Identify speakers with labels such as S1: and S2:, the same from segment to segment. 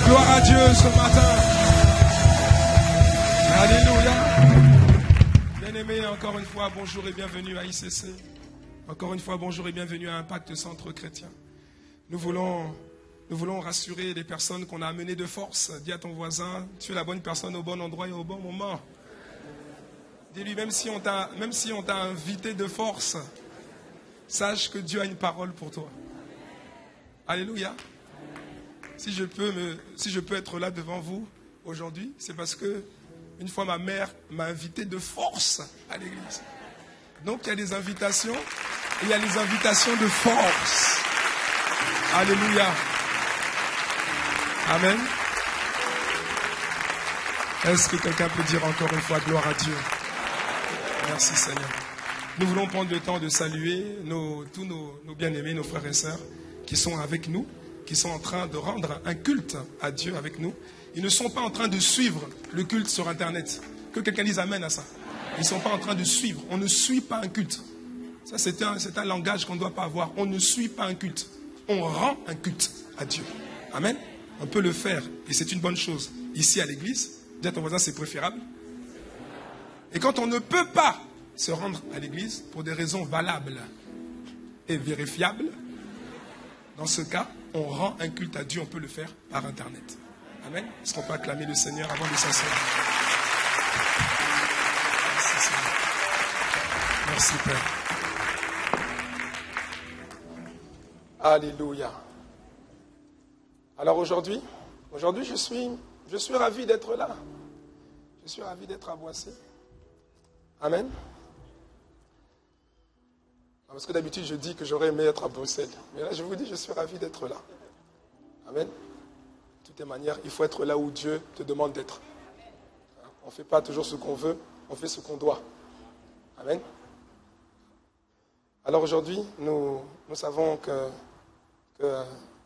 S1: Gloire à Dieu ce matin. Alléluia. Bien-aimés, encore une fois, bonjour et bienvenue à ICC. Encore une fois, bonjour et bienvenue à Impact Centre Chrétien. Nous voulons rassurer les personnes qu'on a amenées de force. Dis à ton voisin, tu es la bonne personne au bon endroit et au bon moment. Dis-lui, même si on t'a invité de force, sache que Dieu a une parole pour toi. Alléluia. Si je peux être là devant vous aujourd'hui, c'est parce que une fois ma mère m'a invité de force à l'église. Donc il y a des invitations, et il y a les invitations de force. Alléluia. Amen. Est-ce que quelqu'un peut dire encore une fois gloire à Dieu? Merci Seigneur. Nous voulons prendre le temps de saluer tous nos bien-aimés, nos frères et sœurs qui sont avec nous, qui sont en train de rendre un culte à Dieu avec nous. Ils ne sont pas en train de suivre le culte sur Internet. Que quelqu'un dise amen à ça. Ils ne sont pas en train de suivre. On ne suit pas un culte. Ça, c'est un langage qu'on ne doit pas avoir. On ne suit pas un culte. On rend un culte à Dieu. Amen. On peut le faire et c'est une bonne chose. Ici à l'église, dis à ton voisin, c'est préférable. Et quand on ne peut pas se rendre à l'église pour des raisons valables et vérifiables, dans ce cas, on rend un culte à Dieu, on peut le faire par Internet. Amen. Est-ce qu'on peut acclamer le Seigneur avant de s'asseoir? Merci Seigneur. Merci Père. Alléluia. Alors aujourd'hui, je suis ravi d'être là. Je suis ravi d'être à Boissy. Amen. Parce que d'habitude, je dis que j'aurais aimé être à Bruxelles. Mais là, je vous dis, je suis ravi d'être là. Amen. De toutes les manières, il faut être là où Dieu te demande d'être. On ne fait pas toujours ce qu'on veut, on fait ce qu'on doit. Amen. Alors aujourd'hui, nous savons que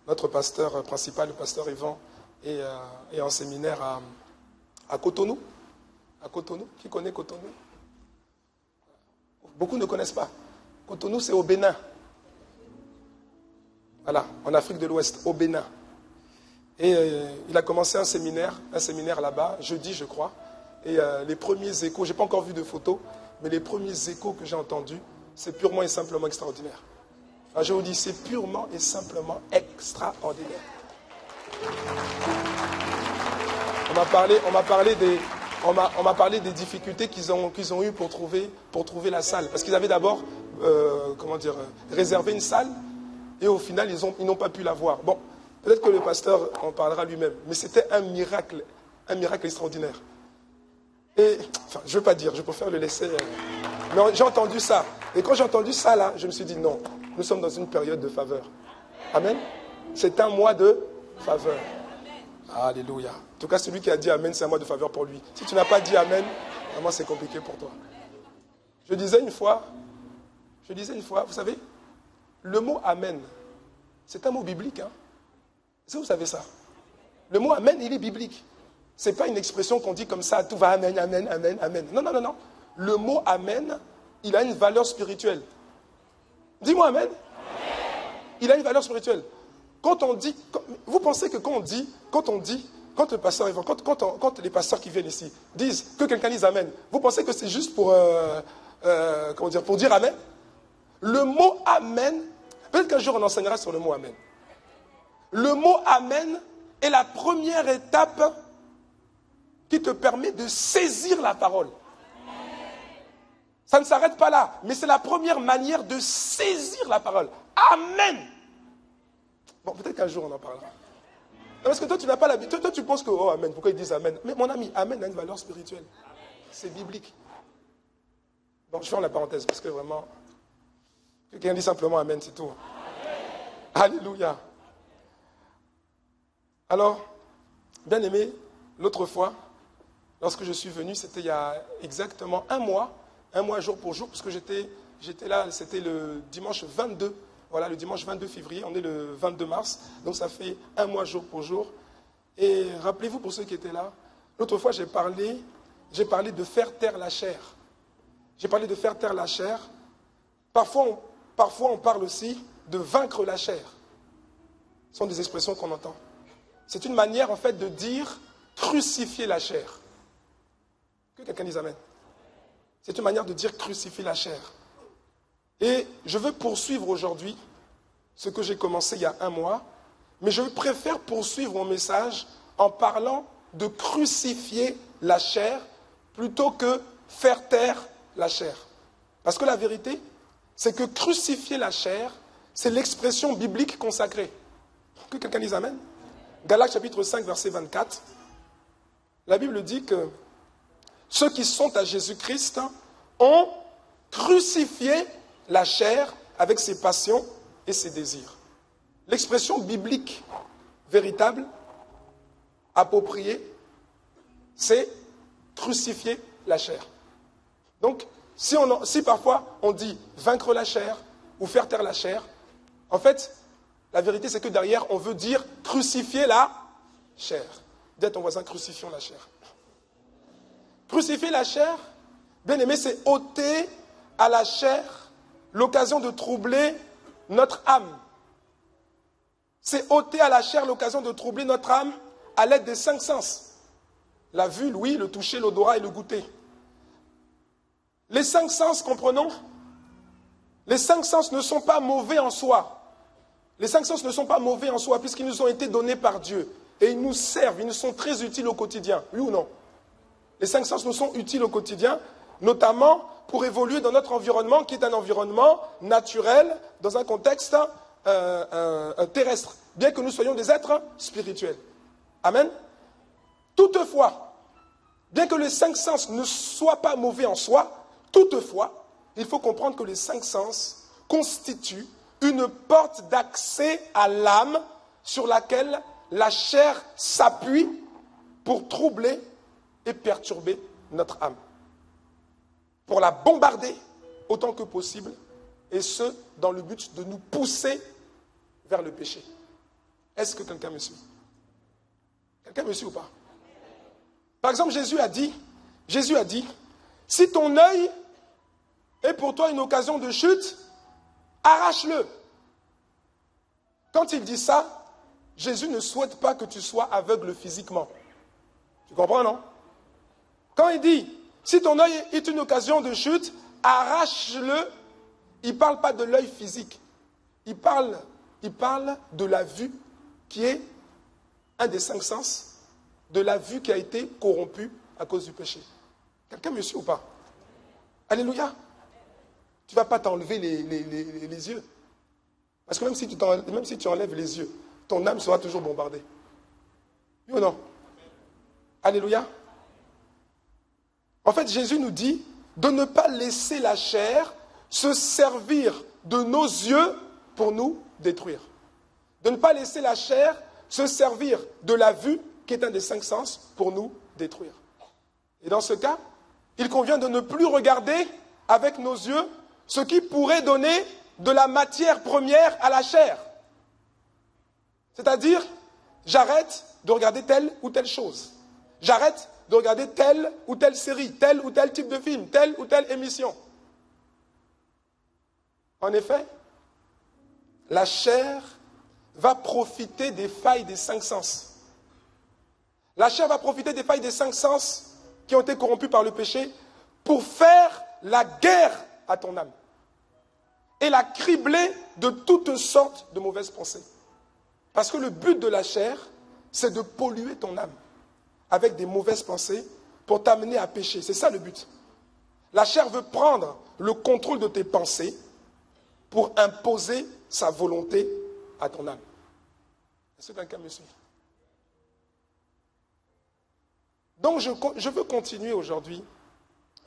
S1: notre pasteur principal, le pasteur Yvan, est en séminaire à Cotonou. À Cotonou. Qui connaît Cotonou? Beaucoup ne connaissent pas. Cotonou, c'est au Bénin. Voilà, en Afrique de l'Ouest, au Bénin. Et il a commencé un séminaire là-bas, jeudi, je crois. Et les premiers échos, je n'ai pas encore vu de photos, mais les premiers échos que j'ai entendus, c'est purement et simplement extraordinaire. Alors je vous dis, c'est purement et simplement extraordinaire. On m'a parlé des difficultés qu'ils ont eues pour trouver la salle. Parce qu'ils avaient d'abord réservé une salle et au final, ils n'ont pas pu la voir. Bon, peut-être que le pasteur en parlera lui-même, mais c'était un miracle extraordinaire. Et, enfin, je ne veux pas dire, je préfère le laisser. Mais j'ai entendu ça. Et quand j'ai entendu ça, là, je me suis dit non, nous sommes dans une période de faveur. Amen. C'est un mois de faveur. Alléluia. En tout cas, celui qui a dit amen, c'est un mois de faveur pour lui. Si tu n'as pas dit amen, vraiment c'est compliqué pour toi. Je disais une fois, vous savez, le mot amen, c'est un mot biblique. Hein? Est-ce que vous savez ça? Le mot amen, il est biblique. Ce n'est pas une expression qu'on dit comme ça, tout va amen, amen, amen, amen. Non, non, non, non. Le mot amen, il a une valeur spirituelle. Dis-moi amen. Il a une valeur spirituelle. Quand on dit, vous pensez que quand les pasteurs qui viennent ici disent, que quelqu'un dise amen, vous pensez que c'est juste pour dire amen? Le mot amen, peut-être qu'un jour on enseignera sur le mot amen. Le mot amen est la première étape qui te permet de saisir la parole. Ça ne s'arrête pas là, mais c'est la première manière de saisir la parole. Amen. Bon, peut-être qu'un jour on en parlera. Non, parce que toi, tu n'as pas l'habitude. Toi, tu penses que, oh, amen, pourquoi ils disent amen? Mais mon ami, amen a une valeur spirituelle. C'est biblique. Bon, je ferme la parenthèse, parce que vraiment, quelqu'un dit simplement amen, c'est tout. Alléluia. Alors, bien aimé, l'autre fois, lorsque je suis venu, c'était il y a exactement un mois jour pour jour, parce que j'étais là, c'était le dimanche 22. Voilà, le dimanche 22 février, on est le 22 mars, donc ça fait un mois jour pour jour. Et rappelez-vous pour ceux qui étaient là, l'autre fois j'ai parlé de faire taire la chair. J'ai parlé de faire taire la chair. Parfois on parle aussi de vaincre la chair. Ce sont des expressions qu'on entend. c'est une manière en fait de dire crucifier la chair. Que quelqu'un dise amen. C'est une manière de dire crucifier la chair. Et je veux poursuivre aujourd'hui ce que j'ai commencé il y a un mois, mais je préfère poursuivre mon message en parlant de crucifier la chair plutôt que faire taire la chair. Parce que la vérité, c'est que crucifier la chair, c'est l'expression biblique consacrée. Que quelqu'un dise amen. Galates chapitre 5, verset 24. La Bible dit que ceux qui sont à Jésus-Christ ont crucifié la chair avec ses passions et ses désirs. L'expression biblique véritable, appropriée, c'est crucifier la chair. Donc, si parfois on dit vaincre la chair ou faire taire la chair, en fait, la vérité c'est que derrière on veut dire crucifier la chair. Dis à ton voisin, crucifions la chair. Crucifier la chair, bien aimé, c'est ôter à la chair l'occasion de troubler notre âme. C'est ôter à la chair l'occasion de troubler notre âme à l'aide des 5 sens. La vue, l'ouïe, le toucher, l'odorat et le goûter. Les 5 sens, comprenons? Les 5 sens ne sont pas mauvais en soi. Les 5 sens ne sont pas mauvais en soi puisqu'ils nous ont été donnés par Dieu. Et ils nous servent, ils nous sont très utiles au quotidien. Oui ou non? Les 5 sens nous sont utiles au quotidien, notamment pour évoluer dans notre environnement qui est un environnement naturel, dans un contexte terrestre, bien que nous soyons des êtres spirituels. Amen. Toutefois, bien que les 5 sens ne soient pas mauvais en soi, toutefois, il faut comprendre que les 5 sens constituent une porte d'accès à l'âme sur laquelle la chair s'appuie pour troubler et perturber notre âme. Pour la bombarder autant que possible, et ce, dans le but de nous pousser vers le péché. Est-ce que quelqu'un me suit? Quelqu'un me suit ou pas? Par exemple, Jésus a dit, si ton œil est pour toi une occasion de chute, arrache-le. Quand il dit ça, Jésus ne souhaite pas que tu sois aveugle physiquement. Tu comprends, non? Quand il dit, si ton œil est une occasion de chute, arrache-le, il ne parle pas de l'œil physique. Il parle de la vue qui est un des 5 sens, de la vue qui a été corrompue à cause du péché. Quelqu'un me suit ou pas? Alléluia. Tu ne vas pas t'enlever les yeux. Parce que même si tu enlèves les yeux, ton âme sera toujours bombardée. Oui ou non? Alléluia. En fait, Jésus nous dit de ne pas laisser la chair se servir de nos yeux pour nous détruire. De ne pas laisser la chair se servir de la vue, qui est un des 5 sens, pour nous détruire. Et dans ce cas, il convient de ne plus regarder avec nos yeux ce qui pourrait donner de la matière première à la chair. C'est-à-dire, j'arrête de regarder telle ou telle chose. J'arrête de regarder telle ou telle série, tel ou tel type de film, telle ou telle émission. En effet, la chair va profiter des failles des 5 sens. La chair va profiter des failles des 5 sens qui ont été corrompus par le péché pour faire la guerre à ton âme et la cribler de toutes sortes de mauvaises pensées. Parce que le but de la chair, c'est de polluer ton âme avec des mauvaises pensées pour t'amener à pécher. C'est ça le but. La chair veut prendre le contrôle de tes pensées pour imposer sa volonté à ton âme. Est-ce que quelqu'un me suit? Donc je veux continuer aujourd'hui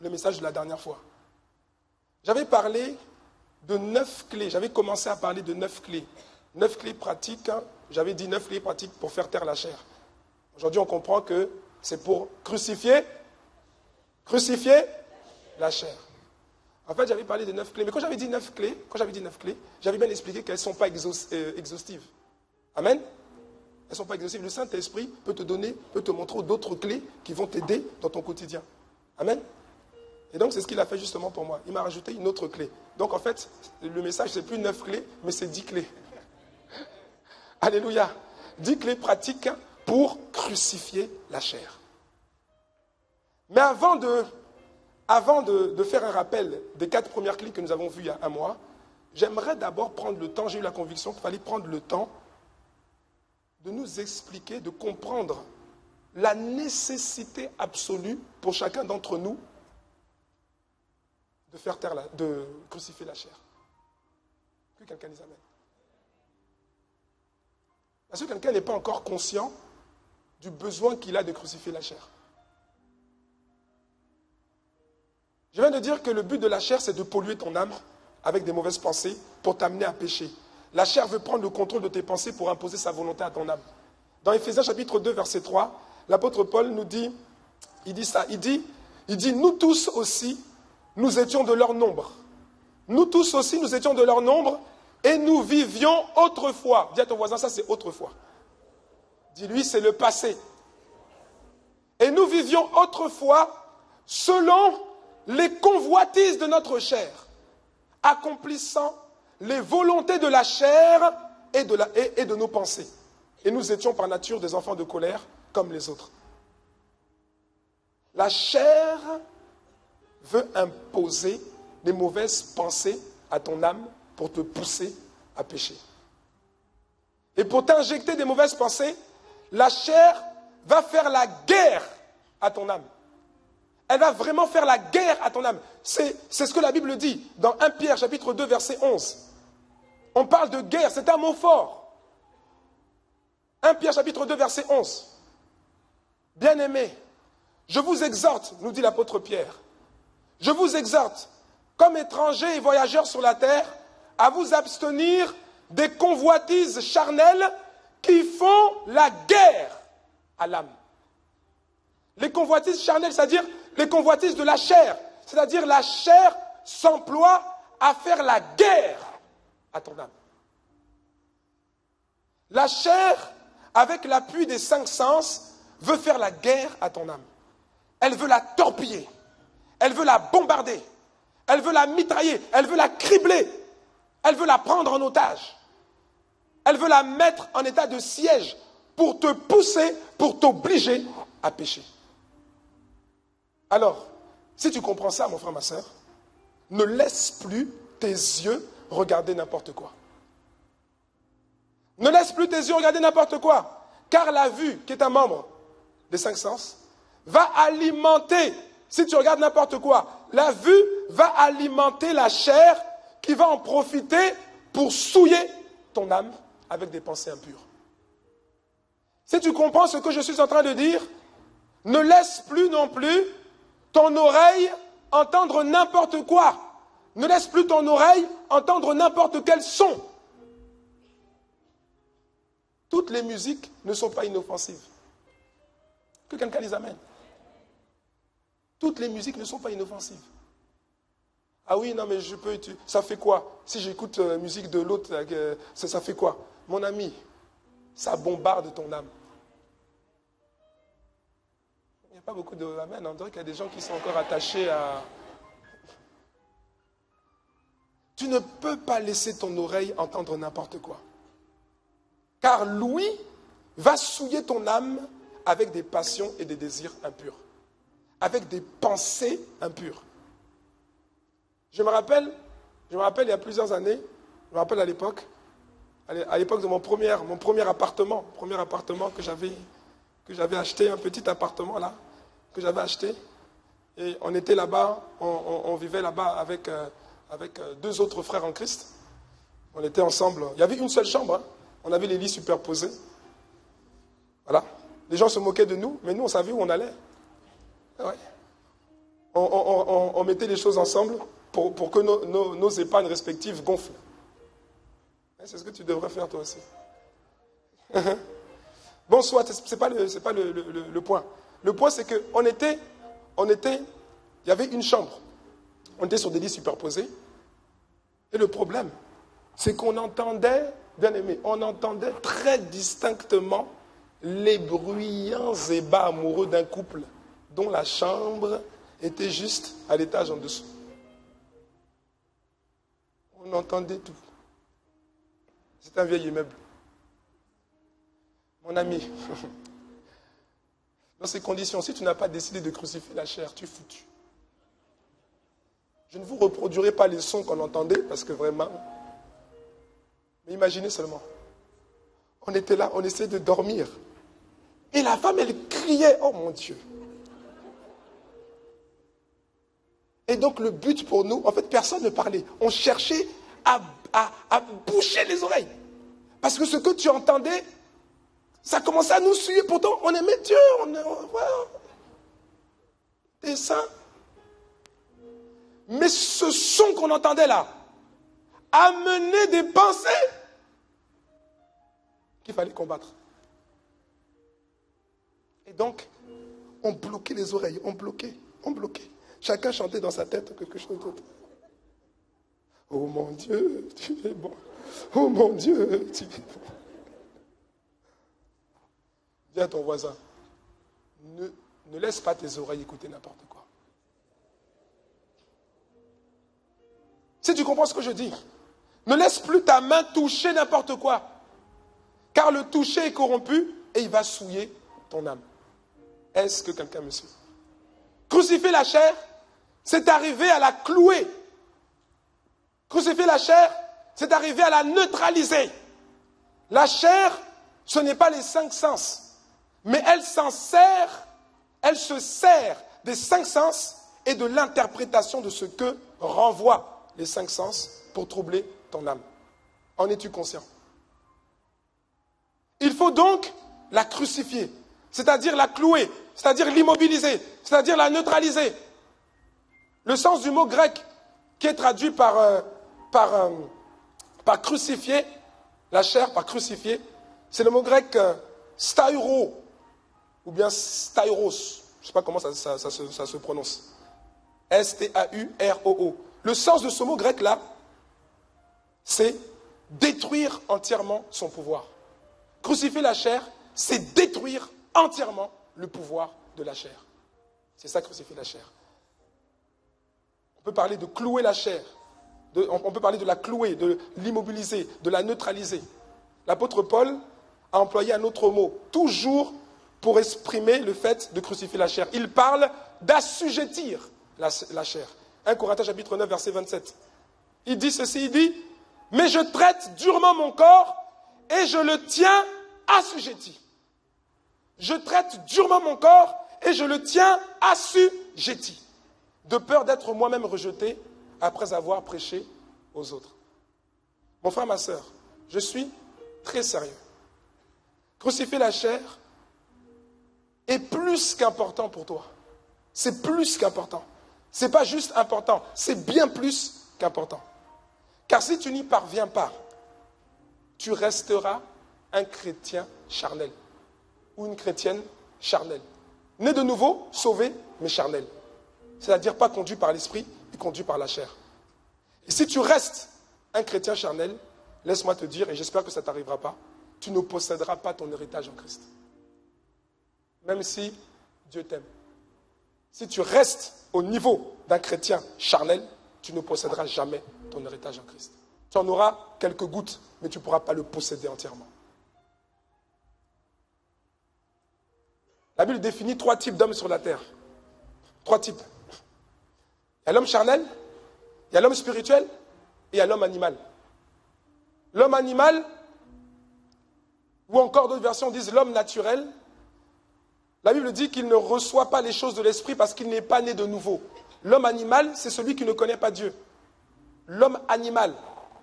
S1: le message de la dernière fois. J'avais parlé de 9 clés. J'avais commencé à parler de 9 clés. 9 clés pratiques. J'avais dit 9 clés pratiques pour faire taire la chair. Aujourd'hui, on comprend que c'est pour crucifier la chair. En fait, j'avais parlé de 9 clés. Mais quand j'avais dit 9 clés, j'avais bien expliqué qu'elles ne sont pas exhaustives. Amen. Elles ne sont pas exhaustives. Le Saint-Esprit peut te montrer d'autres clés qui vont t'aider dans ton quotidien. Amen. Et donc, c'est ce qu'il a fait justement pour moi. Il m'a rajouté une autre clé. Donc, en fait, le message, c'est plus 9 clés, mais c'est 10 clés. Alléluia. 10 clés pratiques pour crucifier la chair. Mais avant de faire un rappel des 4 premières clés que nous avons vues il y a un mois, j'aimerais d'abord prendre le temps, j'ai eu la conviction qu'il fallait prendre le temps de nous expliquer, de comprendre la nécessité absolue pour chacun d'entre nous de crucifier la chair. Que quelqu'un les amène. Parce que quelqu'un n'est pas encore conscient du besoin qu'il a de crucifier la chair. Je viens de dire que le but de la chair, c'est de polluer ton âme avec des mauvaises pensées pour t'amener à pécher. La chair veut prendre le contrôle de tes pensées pour imposer sa volonté à ton âme. Dans Éphésiens chapitre 2, verset 3, l'apôtre Paul nous dit, il dit, nous tous aussi, nous étions de leur nombre. Nous tous aussi, nous étions de leur nombre et nous vivions autrefois. Dis à ton voisin, ça c'est autrefois. Dis-lui, c'est le passé. Et nous vivions autrefois selon les convoitises de notre chair, accomplissant les volontés de la chair et de nos pensées. Et nous étions par nature des enfants de colère comme les autres. La chair veut imposer des mauvaises pensées à ton âme pour te pousser à pécher. Et pour t'injecter des mauvaises pensées, la chair va faire la guerre à ton âme. Elle va vraiment faire la guerre à ton âme. C'est ce que la Bible dit dans 1 Pierre chapitre 2 verset 11. On parle de guerre, c'est un mot fort. 1 Pierre chapitre 2 verset 11. Bien-aimés, je vous exhorte, nous dit l'apôtre Pierre, je vous exhorte, comme étrangers et voyageurs sur la terre, à vous abstenir des convoitises charnelles qui font la guerre à l'âme. Les convoitises charnelles, c'est-à-dire les convoitises de la chair. C'est-à-dire la chair s'emploie à faire la guerre à ton âme. La chair, avec l'appui des 5 sens, veut faire la guerre à ton âme. Elle veut la torpiller. Elle veut la bombarder. Elle veut la mitrailler. Elle veut la cribler. Elle veut la prendre en otage. Elle veut la mettre en état de siège pour te pousser, pour t'obliger à pécher. Alors, si tu comprends ça, mon frère, ma soeur, ne laisse plus tes yeux regarder n'importe quoi. Ne laisse plus tes yeux regarder n'importe quoi. Car la vue, qui est un membre des 5 sens, va alimenter, si tu regardes n'importe quoi, la vue va alimenter la chair qui va en profiter pour souiller ton âme avec des pensées impures. Si tu comprends ce que je suis en train de dire, ne laisse plus non plus ton oreille entendre n'importe quoi. Ne laisse plus ton oreille entendre n'importe quel son. Toutes les musiques ne sont pas inoffensives. Que quelqu'un les amène. Toutes les musiques ne sont pas inoffensives. Ah oui, non mais je peux... Ça fait quoi? Si j'écoute la musique de l'autre, ça fait quoi? Mon ami, ça bombarde ton âme. Il n'y a pas beaucoup de amen. On dirait qu'il y a des gens qui sont encore attachés à... Tu ne peux pas laisser ton oreille entendre n'importe quoi. Car l'ouïe va souiller ton âme avec des passions et des désirs impurs. Avec des pensées impures. Je me rappelle il y a plusieurs années, je me rappelle à l'époque de mon premier appartement que j'avais acheté, un petit appartement là, que j'avais acheté. Et on était là-bas, on vivait là-bas avec 2 autres frères en Christ. On était ensemble. Il y avait une seule chambre, hein. On avait les lits superposés. Voilà. Les gens se moquaient de nous, mais nous, on savait où on allait. Ouais. On mettait les choses ensemble pour que nos épargnes respectives gonflent. C'est ce que tu devrais faire toi aussi. Bon, soit, c'est pas le point. Le point, c'est qu'il y avait une chambre. On était sur des lits superposés. Et le problème, c'est qu'on entendait, bien aimé, on entendait très distinctement les bruyants ébats amoureux d'un couple dont la chambre était juste à l'étage en dessous. On entendait tout. C'est un vieil immeuble. Mon ami, Dans ces conditions, si tu n'as pas décidé de crucifier la chair, tu es foutu. Je ne vous reproduirai pas les sons qu'on entendait, parce que vraiment... Mais imaginez seulement. On était là, on essayait de dormir. Et la femme, elle criait, oh mon Dieu. Et donc le but pour nous, en fait, personne ne parlait. On cherchait à boucher les oreilles. Parce que ce que tu entendais, ça commençait à nous suivre. Pourtant, on aimait Dieu. Voilà. T'es saint. Mais ce son qu'on entendait là, amenait des pensées qu'il fallait combattre. Et donc, on bloquait les oreilles, on bloquait. Chacun chantait dans sa tête quelque chose d'autre. Oh mon Dieu, tu es bon. Oh mon Dieu, tu es bon. Dis à ton voisin, ne laisse pas tes oreilles écouter n'importe quoi. Si tu comprends ce que je dis, ne laisse plus ta main toucher n'importe quoi. Car le toucher est corrompu et il va souiller ton âme. Est-ce que quelqu'un me suit? Crucifier la chair, c'est arriver à la clouer. Crucifier la chair, c'est arriver à la neutraliser. La chair, ce n'est pas les 5 sens, mais elle se sert des 5 sens et de l'interprétation de ce que renvoient les 5 sens pour troubler ton âme. En es-tu conscient? Il faut donc la crucifier, c'est-à-dire la clouer, c'est-à-dire l'immobiliser, c'est-à-dire la neutraliser. Le sens du mot grec qui est traduit par crucifier, la chair par crucifier, c'est le mot grec stauro, ou bien stairos, je ne sais pas comment ça se prononce. S-T-A-U-R-O-O. Le sens de ce mot grec-là, c'est détruire entièrement son pouvoir. Crucifier la chair, c'est détruire entièrement le pouvoir de la chair. C'est ça, crucifier la chair. On peut parler de clouer la chair. On peut parler de la clouer, de l'immobiliser, de la neutraliser. L'apôtre Paul a employé un autre mot, toujours pour exprimer le fait de crucifier la chair. Il parle d'assujettir la chair. 1 Corinthiens chapitre 9, verset 27. Il dit ceci, il dit, « Mais je traite durement mon corps et je le tiens assujetti. » Je traite durement mon corps et je le tiens assujetti, de peur d'être moi-même rejeté après avoir prêché aux autres. Mon frère, ma sœur, je suis très sérieux. Crucifier la chair est plus qu'important pour toi. C'est plus qu'important. Ce n'est pas juste important, c'est bien plus qu'important. Car si tu n'y parviens pas, tu resteras un chrétien charnel ou une chrétienne charnelle. Né de nouveau, sauvé, mais charnel. C'est-à-dire pas conduit par l'esprit, mais conduit par la chair. Et si tu restes un chrétien charnel, laisse-moi te dire, et j'espère que ça ne t'arrivera pas, tu ne posséderas pas ton héritage en Christ. Même si Dieu t'aime. Si tu restes au niveau d'un chrétien charnel, tu ne posséderas jamais ton héritage en Christ. Tu en auras quelques gouttes, mais tu ne pourras pas le posséder entièrement. La Bible définit 3 types d'hommes sur la terre. 3 types. Il y a l'homme charnel, il y a l'homme spirituel et il y a l'homme animal. L'homme animal, ou encore d'autres versions disent l'homme naturel, la Bible dit qu'il ne reçoit pas les choses de l'esprit parce qu'il n'est pas né de nouveau. L'homme animal, c'est celui qui ne connaît pas Dieu. L'homme animal,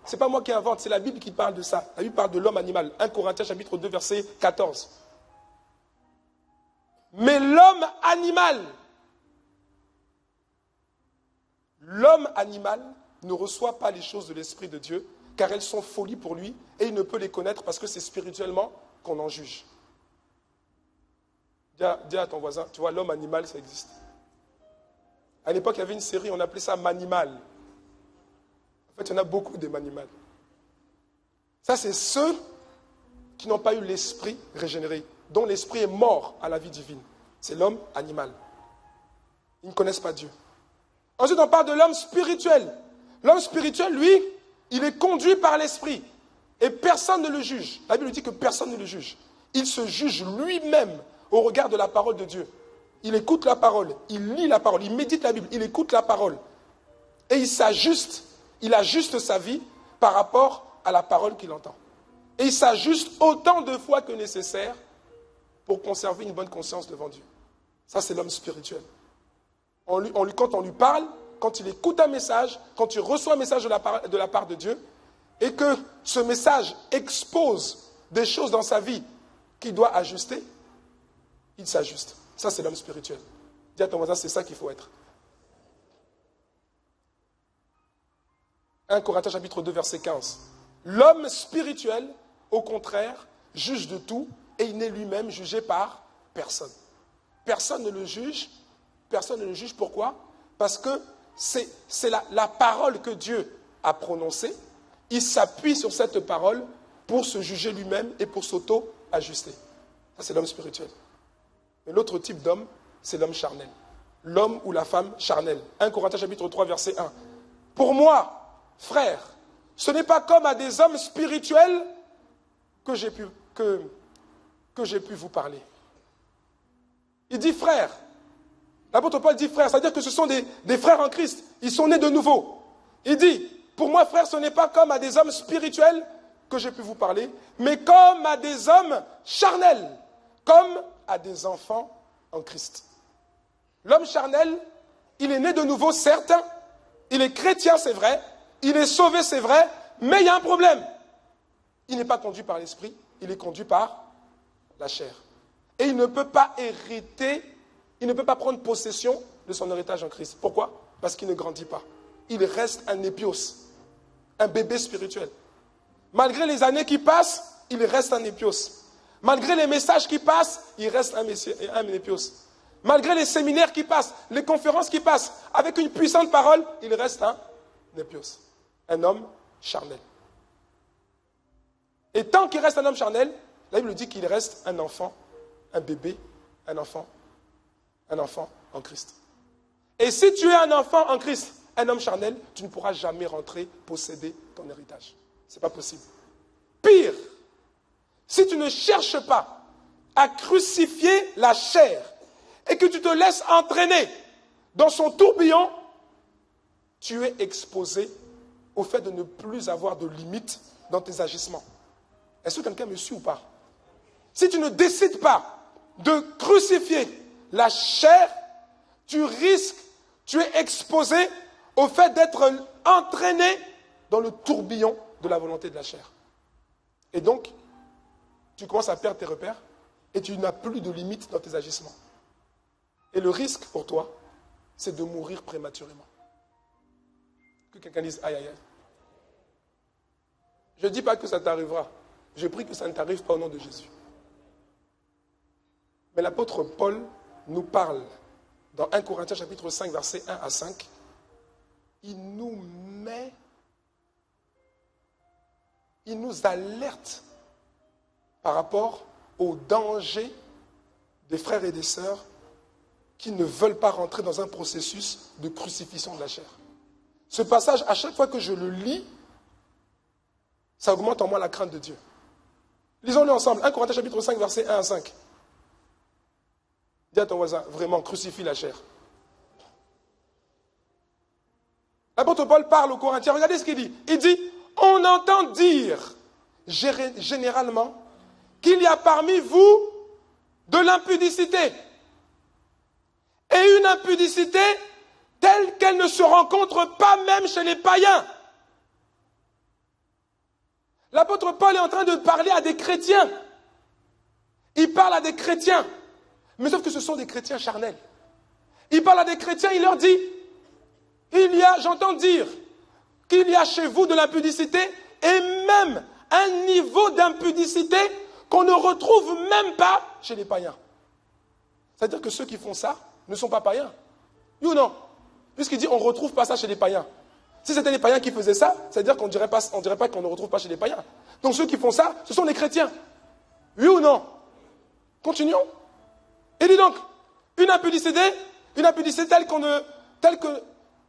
S1: ce n'est pas moi qui invente, c'est la Bible qui parle de ça. La Bible parle de l'homme animal. 1 Corinthiens chapitre 2, verset 14. Mais l'homme animal ne reçoit pas les choses de l'Esprit de Dieu, car elles sont folies pour lui, et il ne peut les connaître parce que c'est spirituellement qu'on en juge. Dis à ton voisin, tu vois, l'homme animal, ça existe. À l'époque, il y avait une série, on appelait ça Manimal. En fait, il y en a beaucoup des Manimal. Ça, c'est ceux qui n'ont pas eu l'esprit régénéré, dont l'esprit est mort à la vie divine. C'est l'homme animal. Ils ne connaissent pas Dieu. Ensuite, on parle de l'homme spirituel. L'homme spirituel, lui, il est conduit par l'esprit. Et personne ne le juge. La Bible dit que personne ne le juge. Il se juge lui-même au regard de la parole de Dieu. Il écoute la parole, il lit la parole, il médite la Bible, il écoute la parole. Et il ajuste sa vie par rapport à la parole qu'il entend. Et il s'ajuste autant de fois que nécessaire pour conserver une bonne conscience devant Dieu. Ça, c'est l'homme spirituel. Quand on lui parle, quand il écoute un message, quand il reçoit un message de la part de Dieu, et que ce message expose des choses dans sa vie qu'il doit ajuster, il s'ajuste. Ça, c'est l'homme spirituel. Dis à ton voisin, c'est ça qu'il faut être. 1 Corinthiens chapitre 2, verset 15. L'homme spirituel, au contraire, juge de tout et il n'est lui-même jugé par personne. Personne ne le juge. Personne ne le juge. Pourquoi? Parce que c'est la parole que Dieu a prononcée. Il s'appuie sur cette parole pour se juger lui-même et pour s'auto-ajuster. Ça, c'est l'homme spirituel. Mais l'autre type d'homme, c'est l'homme charnel. L'homme ou la femme charnelle. 1 Corinthiens chapitre 3, verset 1. Pour moi, frères, ce n'est pas comme à des hommes spirituels que j'ai pu vous parler. Il dit frère. L'apôtre Paul dit frère, c'est-à-dire que ce sont des frères en Christ. Ils sont nés de nouveau. Il dit, pour moi frère, ce n'est pas comme à des hommes spirituels que j'ai pu vous parler, mais comme à des hommes charnels, comme à des enfants en Christ. L'homme charnel, il est né de nouveau, certes, il est chrétien, c'est vrai, il est sauvé, c'est vrai, mais il y a un problème. Il n'est pas conduit par l'esprit, il est conduit par la chair. Et il ne peut pas hériter, il ne peut pas prendre possession de son héritage en Christ. Pourquoi? Parce qu'il ne grandit pas. Il reste un épios, un bébé spirituel. Malgré les années qui passent, il reste un épios. Malgré les messages qui passent, il reste un épios. Malgré les séminaires qui passent, les conférences qui passent, avec une puissante parole, il reste un épios. Un homme charnel. Et tant qu'il reste un homme charnel, la Bible dit qu'il reste un enfant, un bébé, un enfant en Christ. Et si tu es un enfant en Christ, un homme charnel, tu ne pourras jamais rentrer, posséder ton héritage. Ce n'est pas possible. Pire, si tu ne cherches pas à crucifier la chair et que tu te laisses entraîner dans son tourbillon, tu es exposé au fait de ne plus avoir de limites dans tes agissements. Est-ce que quelqu'un me suit ou pas? Si tu ne décides pas de crucifier la chair, tu es exposé au fait d'être entraîné dans le tourbillon de la volonté de la chair. Et donc, tu commences à perdre tes repères et tu n'as plus de limites dans tes agissements. Et le risque pour toi, c'est de mourir prématurément. Que quelqu'un dise aïe aïe aïe. Je ne dis pas que ça t'arrivera. Je prie que ça ne t'arrive pas au nom de Jésus. Mais l'apôtre Paul nous parle dans 1 Corinthiens chapitre 5, versets 1 à 5. Il nous alerte par rapport au danger des frères et des sœurs qui ne veulent pas rentrer dans un processus de crucifixion de la chair. Ce passage, à chaque fois que je le lis, ça augmente en moi la crainte de Dieu. Lisons-le ensemble. 1 Corinthiens chapitre 5, versets 1 à 5. Dis à ton voisin, vraiment, crucifie la chair. L'apôtre Paul parle aux Corinthiens, regardez ce qu'il dit. Il dit, on entend dire généralement qu'il y a parmi vous de l'impudicité. Et une impudicité telle qu'elle ne se rencontre pas même chez les païens. L'apôtre Paul est en train de parler à des chrétiens. Il parle à des chrétiens. Mais sauf que ce sont des chrétiens charnels. Il parle à des chrétiens, il leur dit, j'entends dire qu'il y a chez vous de l'impudicité et même un niveau d'impudicité qu'on ne retrouve même pas chez les païens. C'est-à-dire que ceux qui font ça ne sont pas païens. Oui ou non? Puisqu'il dit on ne retrouve pas ça chez les païens. Si c'était les païens qui faisaient ça, c'est-à-dire qu'on ne dirait pas qu'on ne retrouve pas chez les païens. Donc ceux qui font ça, ce sont les chrétiens. Oui ou non? Continuons. Il dit donc, une impudicité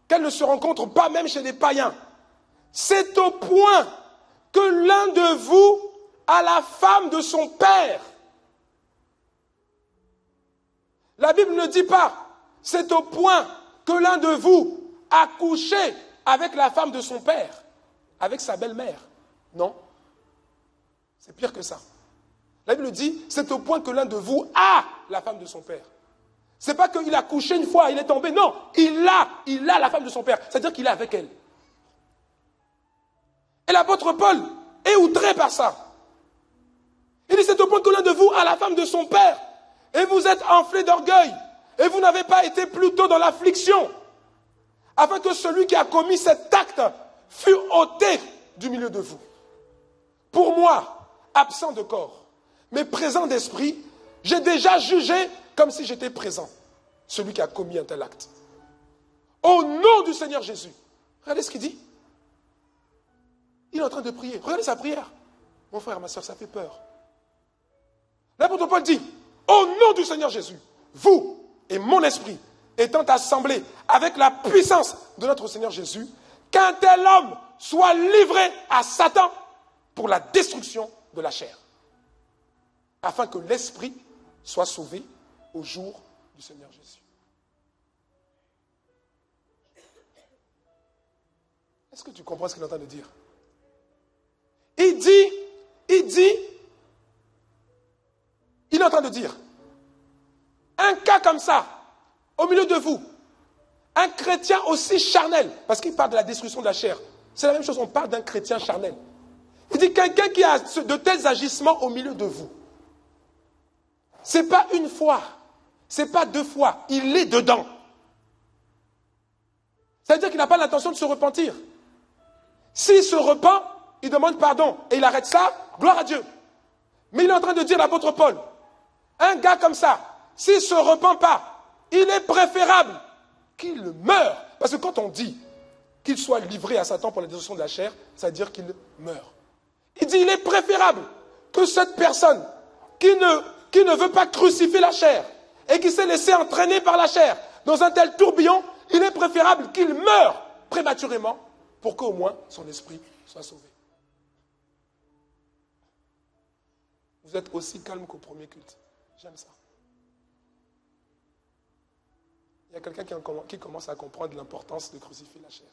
S1: qu'elle ne se rencontre pas même chez les païens. C'est au point que l'un de vous a la femme de son père. La Bible ne dit pas, c'est au point que l'un de vous a couché avec la femme de son père, avec sa belle-mère. Non, c'est pire que ça. La Bible dit, c'est au point que l'un de vous a la femme de son père. C'est pas qu'il a couché une fois, il est tombé. Non, il a la femme de son père. C'est-à-dire qu'il est avec elle. Et l'apôtre Paul est outré par ça. Il dit, c'est au point que l'un de vous a la femme de son père. Et vous êtes enflé d'orgueil. Et vous n'avez pas été plus tôt dans l'affliction. Afin que celui qui a commis cet acte fût ôté du milieu de vous. Pour moi, absent de corps, mais présent d'esprit, j'ai déjà jugé comme si j'étais présent, celui qui a commis un tel acte. Au nom du Seigneur Jésus. Regardez ce qu'il dit. Il est en train de prier. Regardez sa prière. Mon frère, ma soeur, ça fait peur. L'apôtre Paul dit, au nom du Seigneur Jésus, vous et mon esprit, étant assemblés avec la puissance de notre Seigneur Jésus, qu'un tel homme soit livré à Satan pour la destruction de la chair, afin que l'esprit soit sauvé au jour du Seigneur Jésus. Est-ce que tu comprends ce qu'il est en train de dire? Il est en train de dire, un cas comme ça, au milieu de vous, un chrétien aussi charnel, parce qu'il parle de la destruction de la chair, c'est la même chose, on parle d'un chrétien charnel. Il dit, quelqu'un qui a de tels agissements au milieu de vous, ce n'est pas une fois, ce n'est pas deux fois, il est dedans. C'est-à-dire qu'il n'a pas l'intention de se repentir. S'il se repent, il demande pardon et il arrête ça, gloire à Dieu. Mais il est en train de dire l'apôtre Paul, un gars comme ça, s'il ne se repent pas, il est préférable qu'il meure. Parce que quand on dit qu'il soit livré à Satan pour la destruction de la chair, ça veut dire qu'il meurt. Il dit, il est préférable que cette personne qui ne veut pas crucifier la chair et qui s'est laissé entraîner par la chair dans un tel tourbillon, il est préférable qu'il meure prématurément pour qu'au moins son esprit soit sauvé. Vous êtes aussi calme qu'au premier culte. J'aime ça. Il y a quelqu'un qui commence à comprendre l'importance de crucifier la chair.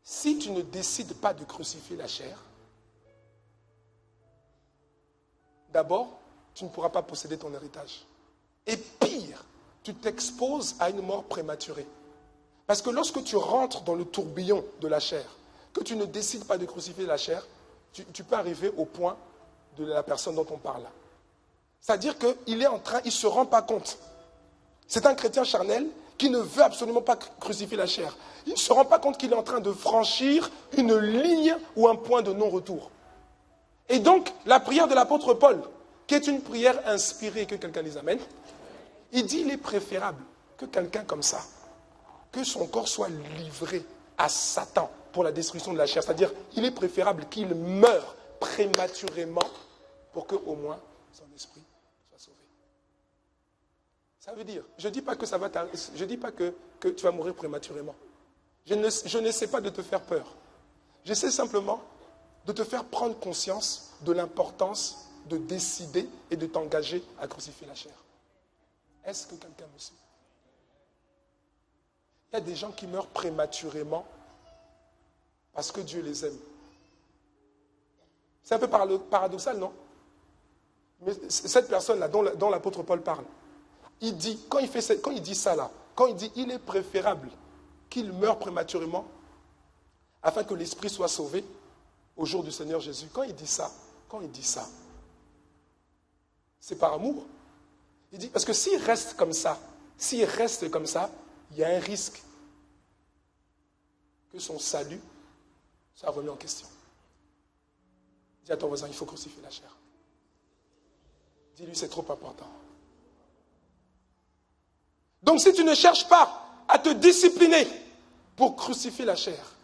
S1: Si tu ne décides pas de crucifier la chair, d'abord, tu ne pourras pas posséder ton héritage. Et pire, tu t'exposes à une mort prématurée. Parce que lorsque tu rentres dans le tourbillon de la chair, que tu ne décides pas de crucifier la chair, tu peux arriver au point de la personne dont on parle là. C'est-à-dire qu'il est en train, il ne se rend pas compte. C'est un chrétien charnel qui ne veut absolument pas crucifier la chair. Il ne se rend pas compte qu'il est en train de franchir une ligne ou un point de non-retour. Et donc, la prière de l'apôtre Paul, qui est une prière inspirée, que quelqu'un les amène, il dit il est préférable que quelqu'un comme ça, que son corps soit livré à Satan pour la destruction de la chair. C'est-à-dire, il est préférable qu'il meure prématurément pour qu'au moins son esprit soit sauvé. Ça veut dire, je ne dis pas que ça va t'arriver, je ne dis pas que tu vas mourir prématurément. Je n'essaie pas de te faire peur. J'essaie simplement de te faire prendre conscience de l'importance de décider et de t'engager à crucifier la chair. Est-ce que quelqu'un me suit? Il y a des gens qui meurent prématurément parce que Dieu les aime. C'est un peu paradoxal, non? Mais cette personne-là dont l'apôtre Paul parle, il dit, quand il dit ça là, quand il dit il est préférable qu'il meure prématurément afin que l'esprit soit sauvé au jour du Seigneur Jésus, quand il dit ça, c'est par amour. Il dit, parce que s'il reste comme ça, il y a un risque que son salut soit remis en question. Dis à ton voisin, il faut crucifier la chair. Dis-lui, c'est trop important. Donc si tu ne cherches pas à te discipliner pour crucifier la chair,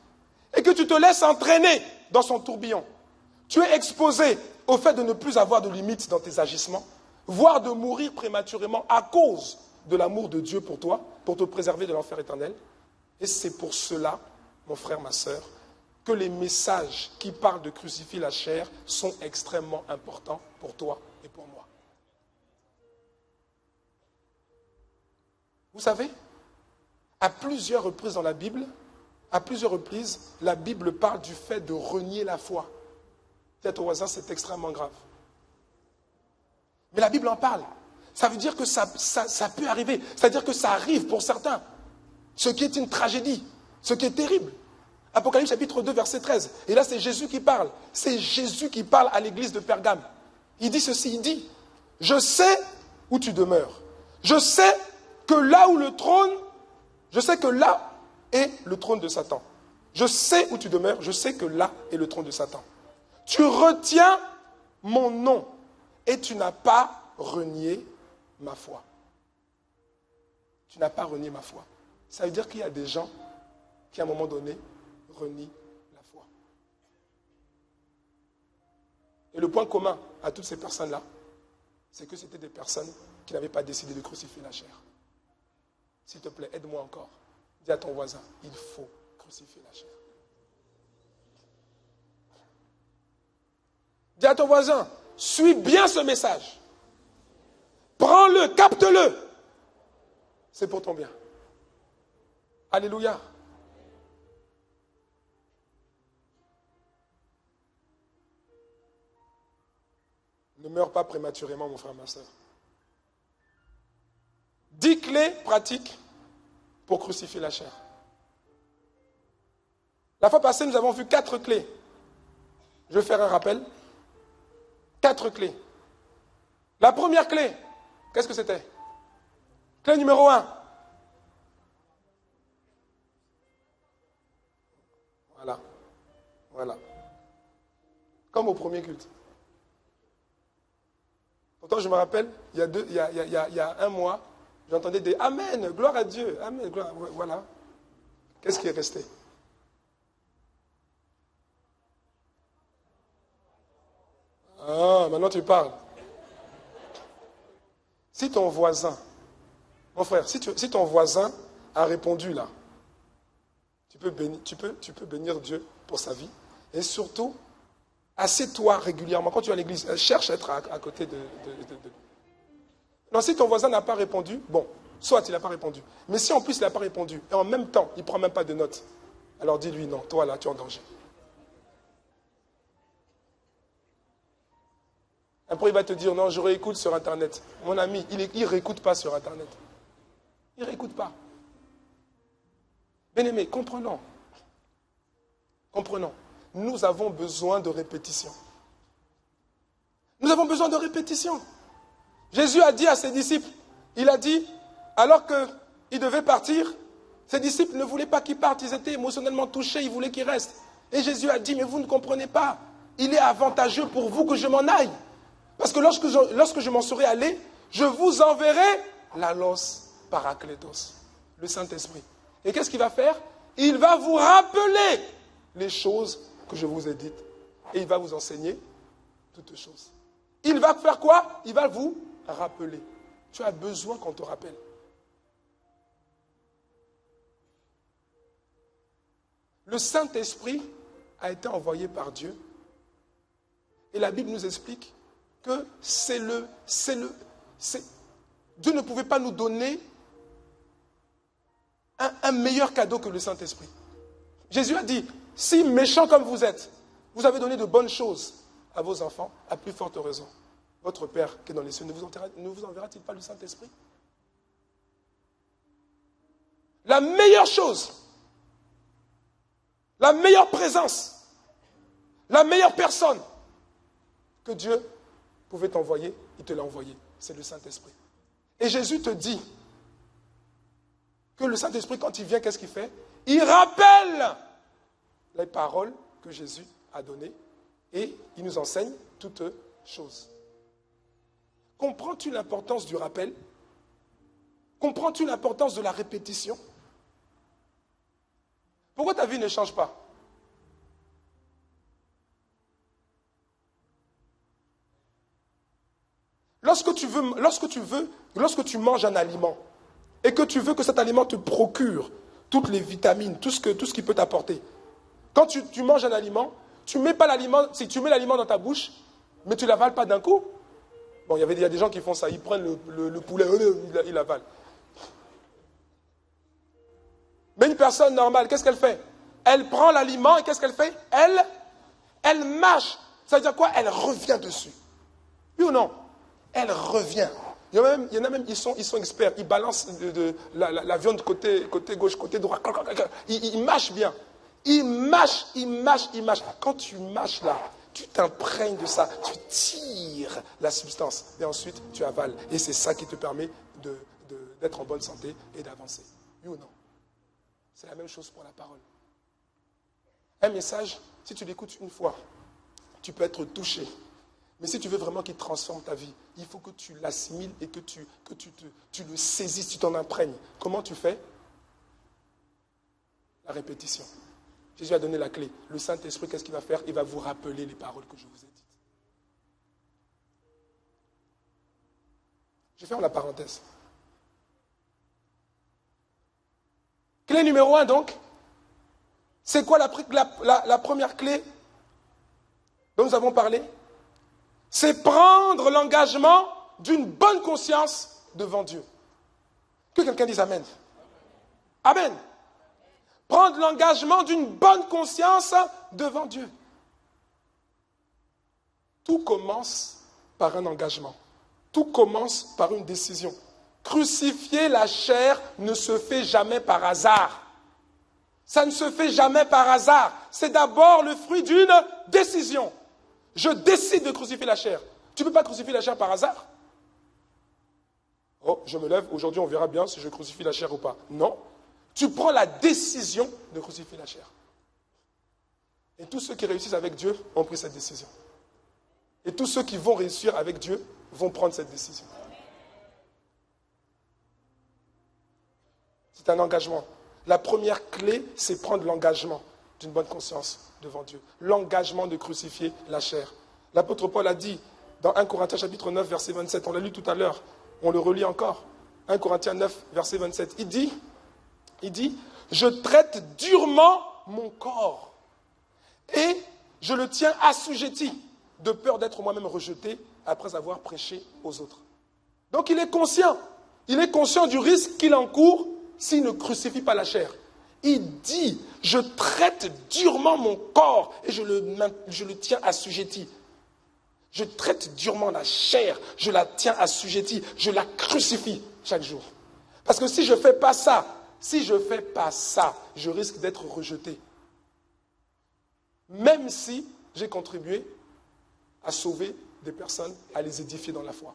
S1: et que tu te laisses entraîner dans son tourbillon, tu es exposé au fait de ne plus avoir de limites dans tes agissements, voire de mourir prématurément à cause de l'amour de Dieu pour toi, pour te préserver de l'enfer éternel. Et c'est pour cela, mon frère, ma sœur, que les messages qui parlent de crucifier la chair sont extrêmement importants pour toi et pour moi. Vous savez, à plusieurs reprises dans la Bible, la Bible parle du fait de renier la foi. Peut-être au voisin, c'est extrêmement grave. Mais la Bible en parle. Ça veut dire que ça peut arriver. C'est-à-dire que ça arrive pour certains. Ce qui est une tragédie. Ce qui est terrible. Apocalypse chapitre 2, verset 13. Et là, c'est Jésus qui parle. C'est Jésus qui parle à l'église de Pergame. Il dit ceci, il dit, je sais où tu demeures. Je sais que là est le trône de Satan. Je sais où tu demeures, je sais que là est le trône de Satan. Tu retiens mon nom et tu n'as pas renié ma foi. Tu n'as pas renié ma foi. Ça veut dire qu'il y a des gens qui, à un moment donné, renient la foi. Et le point commun à toutes ces personnes-là, c'est que c'était des personnes qui n'avaient pas décidé de crucifier la chair. S'il te plaît, aide-moi encore. Dis à ton voisin, il faut crucifier la chair. Dis à ton voisin, suis bien ce message. Prends-le, capte-le. C'est pour ton bien. Alléluia. Ne meurs pas prématurément, mon frère, ma soeur. 10 clés pratiques pour crucifier la chair. La fois passée, nous avons vu 4 clés. Je vais faire un rappel. 4 clés. La première clé, qu'est-ce que c'était? Clé numéro 1. Voilà. Comme au premier culte. Pourtant, je me rappelle, il y a un mois, j'entendais des Amen, gloire à Dieu, Amen, gloire. Voilà. Qu'est-ce qui est resté? Ah, maintenant tu parles. Si ton voisin, mon frère, si ton voisin a répondu là, tu peux bénir Dieu pour sa vie. Et surtout, assieds-toi régulièrement. Quand tu vas à l'église, cherche à être à côté de... Non, si ton voisin n'a pas répondu, bon, soit il n'a pas répondu. Mais si en plus il n'a pas répondu, et en même temps, il ne prend même pas de notes, alors dis-lui non, toi là, tu es en danger. Après, il va te dire, non, je réécoute sur Internet. Mon ami, il ne réécoute pas sur Internet. Il ne réécoute pas. Bien-aimés, comprenons. Comprenons. Nous avons besoin de répétition. Nous avons besoin de répétition. Jésus a dit à ses disciples, il a dit, alors qu'il devait partir, ses disciples ne voulaient pas qu'il parte, ils étaient émotionnellement touchés, ils voulaient qu'il reste. Et Jésus a dit, mais vous ne comprenez pas, il est avantageux pour vous que je m'en aille. Parce que lorsque je m'en serai allé, je vous enverrai l'Allos Parakletos, le Saint-Esprit. Et qu'est-ce qu'il va faire? Il va vous rappeler les choses que je vous ai dites. Et il va vous enseigner toutes choses. Il va faire quoi? Il va vous rappeler. Tu as besoin qu'on te rappelle. Le Saint-Esprit a été envoyé par Dieu. Et la Bible nous explique que Dieu ne pouvait pas nous donner un meilleur cadeau que le Saint-Esprit. Jésus a dit, si méchants comme vous êtes, vous avez donné de bonnes choses à vos enfants, à plus forte raison. Votre Père qui est dans les cieux ne vous enverra-t-il pas le Saint-Esprit? La meilleure chose, la meilleure présence, la meilleure personne que Dieu pouvait t'envoyer, il te l'a envoyé. C'est le Saint-Esprit. Et Jésus te dit que le Saint-Esprit, quand il vient, qu'est-ce qu'il fait? Il rappelle les paroles que Jésus a données et il nous enseigne toutes choses. Comprends-tu l'importance du rappel? Comprends-tu l'importance de la répétition? Pourquoi ta vie ne change pas? Lorsque tu manges un aliment et que tu veux que cet aliment te procure toutes les vitamines, tout ce qui peut t'apporter. Quand tu manges un aliment, tu mets l'aliment dans ta bouche, mais tu ne l'avales pas d'un coup. Bon, il y a des gens qui font ça, ils prennent le poulet, ils l'avalent. Mais une personne normale, qu'est-ce qu'elle fait? Elle prend l'aliment et qu'est-ce qu'elle fait? Elle mâche. Ça veut dire quoi? Elle revient dessus. Oui ou non? Elle revient. Il y en a même, ils sont experts. Ils balancent la viande côté gauche, côté droit. Ils mâchent bien. Ils mâchent. Quand tu mâches là, tu t'imprègnes de ça. Tu tires la substance. Et ensuite, tu avales. Et c'est ça qui te permet d'être en bonne santé et d'avancer. Oui ou non? C'est la même chose pour la parole. Un message, si tu l'écoutes une fois, tu peux être touché. Mais si tu veux vraiment qu'il transforme ta vie, il faut que tu l'assimiles et que tu le saisisses, tu t'en imprègnes. Comment tu fais? La répétition. Jésus a donné la clé. Le Saint-Esprit, qu'est-ce qu'il va faire? Il va vous rappeler les paroles que je vous ai dites. Je ferme la parenthèse. Clé numéro 1 donc. C'est quoi la première clé dont nous avons parlé? C'est prendre l'engagement d'une bonne conscience devant Dieu. Que quelqu'un dise Amen. Amen. Prendre l'engagement d'une bonne conscience devant Dieu. Tout commence par un engagement. Tout commence par une décision. Crucifier la chair ne se fait jamais par hasard. Ça ne se fait jamais par hasard. C'est d'abord le fruit d'une décision. Je décide de crucifier la chair. Tu ne peux pas crucifier la chair par hasard. Oh, je me lève, aujourd'hui on verra bien si je crucifie la chair ou pas. Non. Tu prends la décision de crucifier la chair. Et tous ceux qui réussissent avec Dieu ont pris cette décision. Et tous ceux qui vont réussir avec Dieu vont prendre cette décision. C'est un engagement. La première clé, c'est prendre l'engagement d'une bonne conscience devant Dieu. L'engagement de crucifier la chair. L'apôtre Paul a dit dans 1 Corinthiens chapitre 9, verset 27, on l'a lu tout à l'heure, on le relit encore. 1 Corinthiens 9, verset 27. Il dit, je traite durement mon corps et je le tiens assujetti de peur d'être moi-même rejeté après avoir prêché aux autres. Donc il est conscient du risque qu'il encourt s'il ne crucifie pas la chair. Il dit, je traite durement mon corps et je le tiens assujetti. Je traite durement la chair, je la tiens assujettie, je la crucifie chaque jour. Parce que si je ne fais pas ça, je risque d'être rejeté. Même si j'ai contribué à sauver des personnes, à les édifier dans la foi.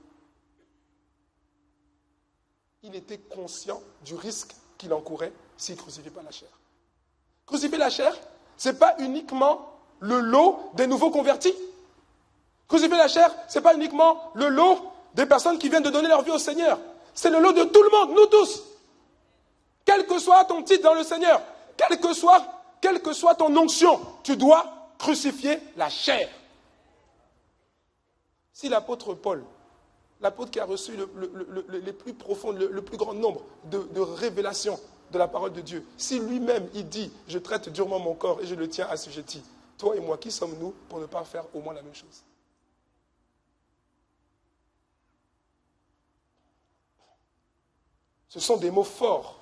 S1: Il était conscient du risque qu'il encourait s'il ne crucifiait pas la chair. Crucifier la chair, ce n'est pas uniquement le lot des nouveaux convertis. Crucifier la chair, ce n'est pas uniquement le lot des personnes qui viennent de donner leur vie au Seigneur. C'est le lot de tout le monde, nous tous. Quel que soit ton titre dans le Seigneur, quelle que soit ton onction, tu dois crucifier la chair. Si l'apôtre Paul, l'apôtre qui a reçu les plus profondes, le plus grand nombre de révélations de la parole de Dieu, si lui-même il dit « je traite durement mon corps et je le tiens assujetti », toi et moi, qui sommes-nous pour ne pas faire au moins la même chose? Ce sont des mots forts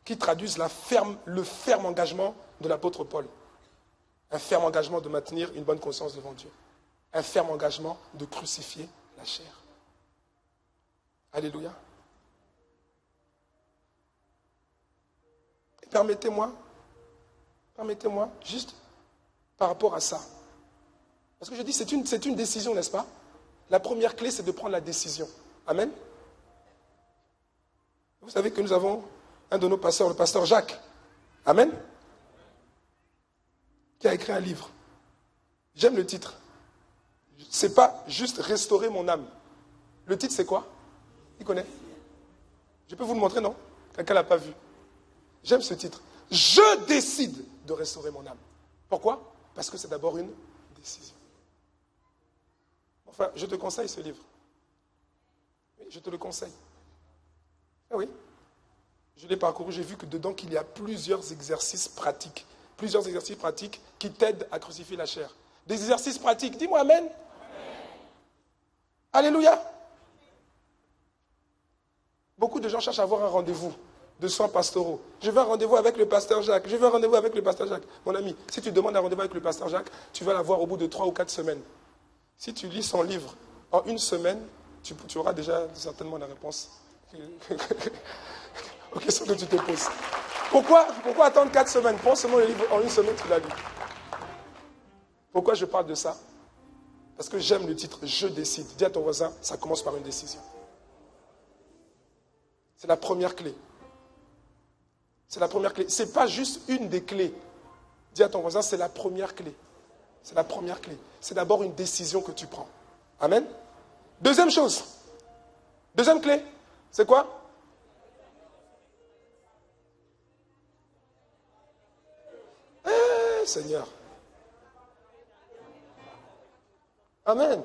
S1: qui traduisent le ferme engagement de l'apôtre Paul. Un ferme engagement de maintenir une bonne conscience devant Dieu. Un ferme engagement de crucifier la chair. Alléluia. Et permettez-moi, juste par rapport à ça. Parce que je dis, c'est une décision, n'est-ce pas? La première clé, c'est de prendre la décision. Amen. Vous savez que nous avons un de nos pasteurs, le pasteur Jacques. Amen. Qui a écrit un livre. J'aime le titre. C'est pas juste restaurer mon âme. Le titre, c'est quoi? Il connaît? Je peux vous le montrer, non? Quelqu'un ne l'a pas vu. J'aime ce titre. Je décide de restaurer mon âme. Pourquoi? Parce que c'est d'abord une décision. Enfin, je te conseille ce livre. Oui, je te le conseille. Ah oui. Je l'ai parcouru, j'ai vu que dedans qu'il y a plusieurs exercices pratiques. Plusieurs exercices pratiques qui t'aident à crucifier la chair. Des exercices pratiques. Dis-moi amen. Amen. Alléluia. Beaucoup de gens cherchent à avoir un rendez-vous. de soins pastoraux. Je veux un rendez-vous avec le pasteur Jacques. Je veux un rendez-vous avec le pasteur Jacques. Mon ami, si tu demandes un rendez-vous avec le pasteur Jacques, tu vas l'avoir au bout de 3 ou 4 semaines. Si tu lis son livre en 1 semaine, tu auras déjà certainement la réponse aux questions que tu te poses. Pourquoi attendre 4 semaines? Prends seulement le livre en 1 semaine, tu l'as lu. Pourquoi je parle de ça? Parce que j'aime le titre « Je décide ». Dis à ton voisin, ça commence par une décision. C'est la première clé. C'est la première clé. Ce n'est pas juste une des clés. Dis à ton voisin, c'est la première clé. C'est la première clé. C'est d'abord une décision que tu prends. Amen. Deuxième chose. Deuxième clé. C'est quoi? Seigneur. Amen.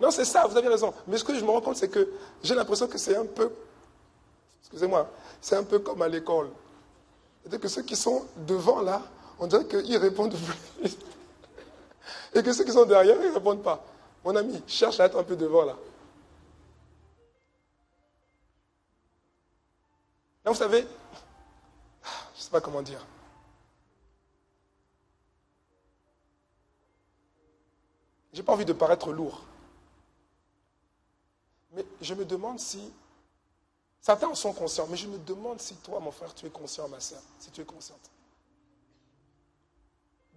S1: Non, c'est ça, vous avez raison. Mais ce que je me rends compte, c'est que j'ai l'impression que c'est un peu, excusez-moi, c'est un peu comme à l'école. C'est-à-dire que ceux qui sont devant là, on dirait qu'ils répondent plus. Et que ceux qui sont derrière, ils ne répondent pas. Mon ami, cherche à être un peu devant là. Là, vous savez, je ne sais pas comment dire. Je n'ai pas envie de paraître lourd. Mais je me demande si, certains en sont conscients, mais je me demande si toi, mon frère, tu es conscient, ma soeur, si tu es consciente,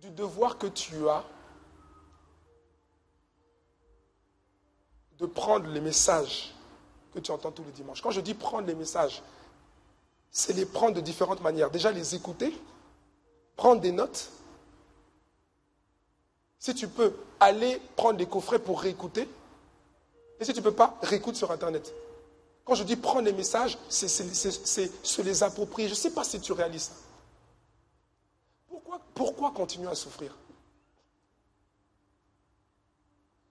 S1: du devoir que tu as de prendre les messages que tu entends tous les dimanches. Quand je dis prendre les messages, c'est les prendre de différentes manières. Déjà, les écouter, prendre des notes. Si tu peux, aller prendre des coffrets pour réécouter. Et si tu ne peux pas, réécoute sur Internet. Quand je dis prendre les messages, c'est se les approprier. Je ne sais pas si tu réalises ça. Pourquoi continuer à souffrir?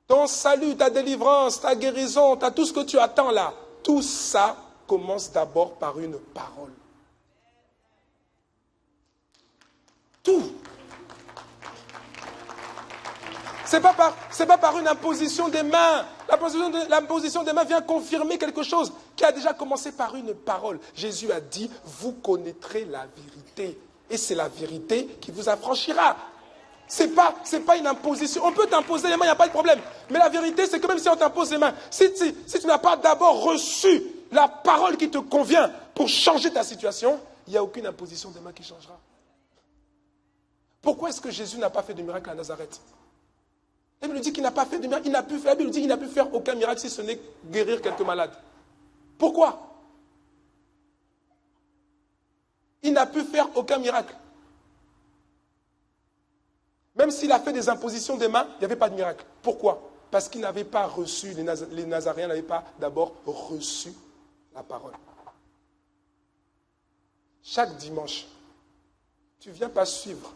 S1: Ton salut, ta délivrance, ta guérison, tout ce que tu attends là, tout ça commence d'abord par une parole. Tout. C'est pas par une imposition des mains. L'imposition des mains vient confirmer quelque chose qui a déjà commencé par une parole. Jésus a dit, vous connaîtrez la vérité. Et c'est la vérité qui vous affranchira. C'est pas une imposition. On peut t'imposer les mains, il n'y a pas de problème. Mais la vérité, c'est que même si on t'impose les mains, si tu n'as pas d'abord reçu la parole qui te convient pour changer ta situation, il n'y a aucune imposition des mains qui changera. Pourquoi est-ce que Jésus n'a pas fait de miracle à Nazareth? La Bible dit qu'il n'a pas fait de miracle. La Bible dit qu'il n'a pu faire aucun miracle si ce n'est guérir quelques malades. Pourquoi? Il n'a pu faire aucun miracle. Même s'il a fait des impositions des mains, il n'y avait pas de miracle. Pourquoi? Parce qu'il n'avait pas reçu, les Nazaréens n'avaient pas d'abord reçu la parole. Chaque dimanche, tu ne viens pas suivre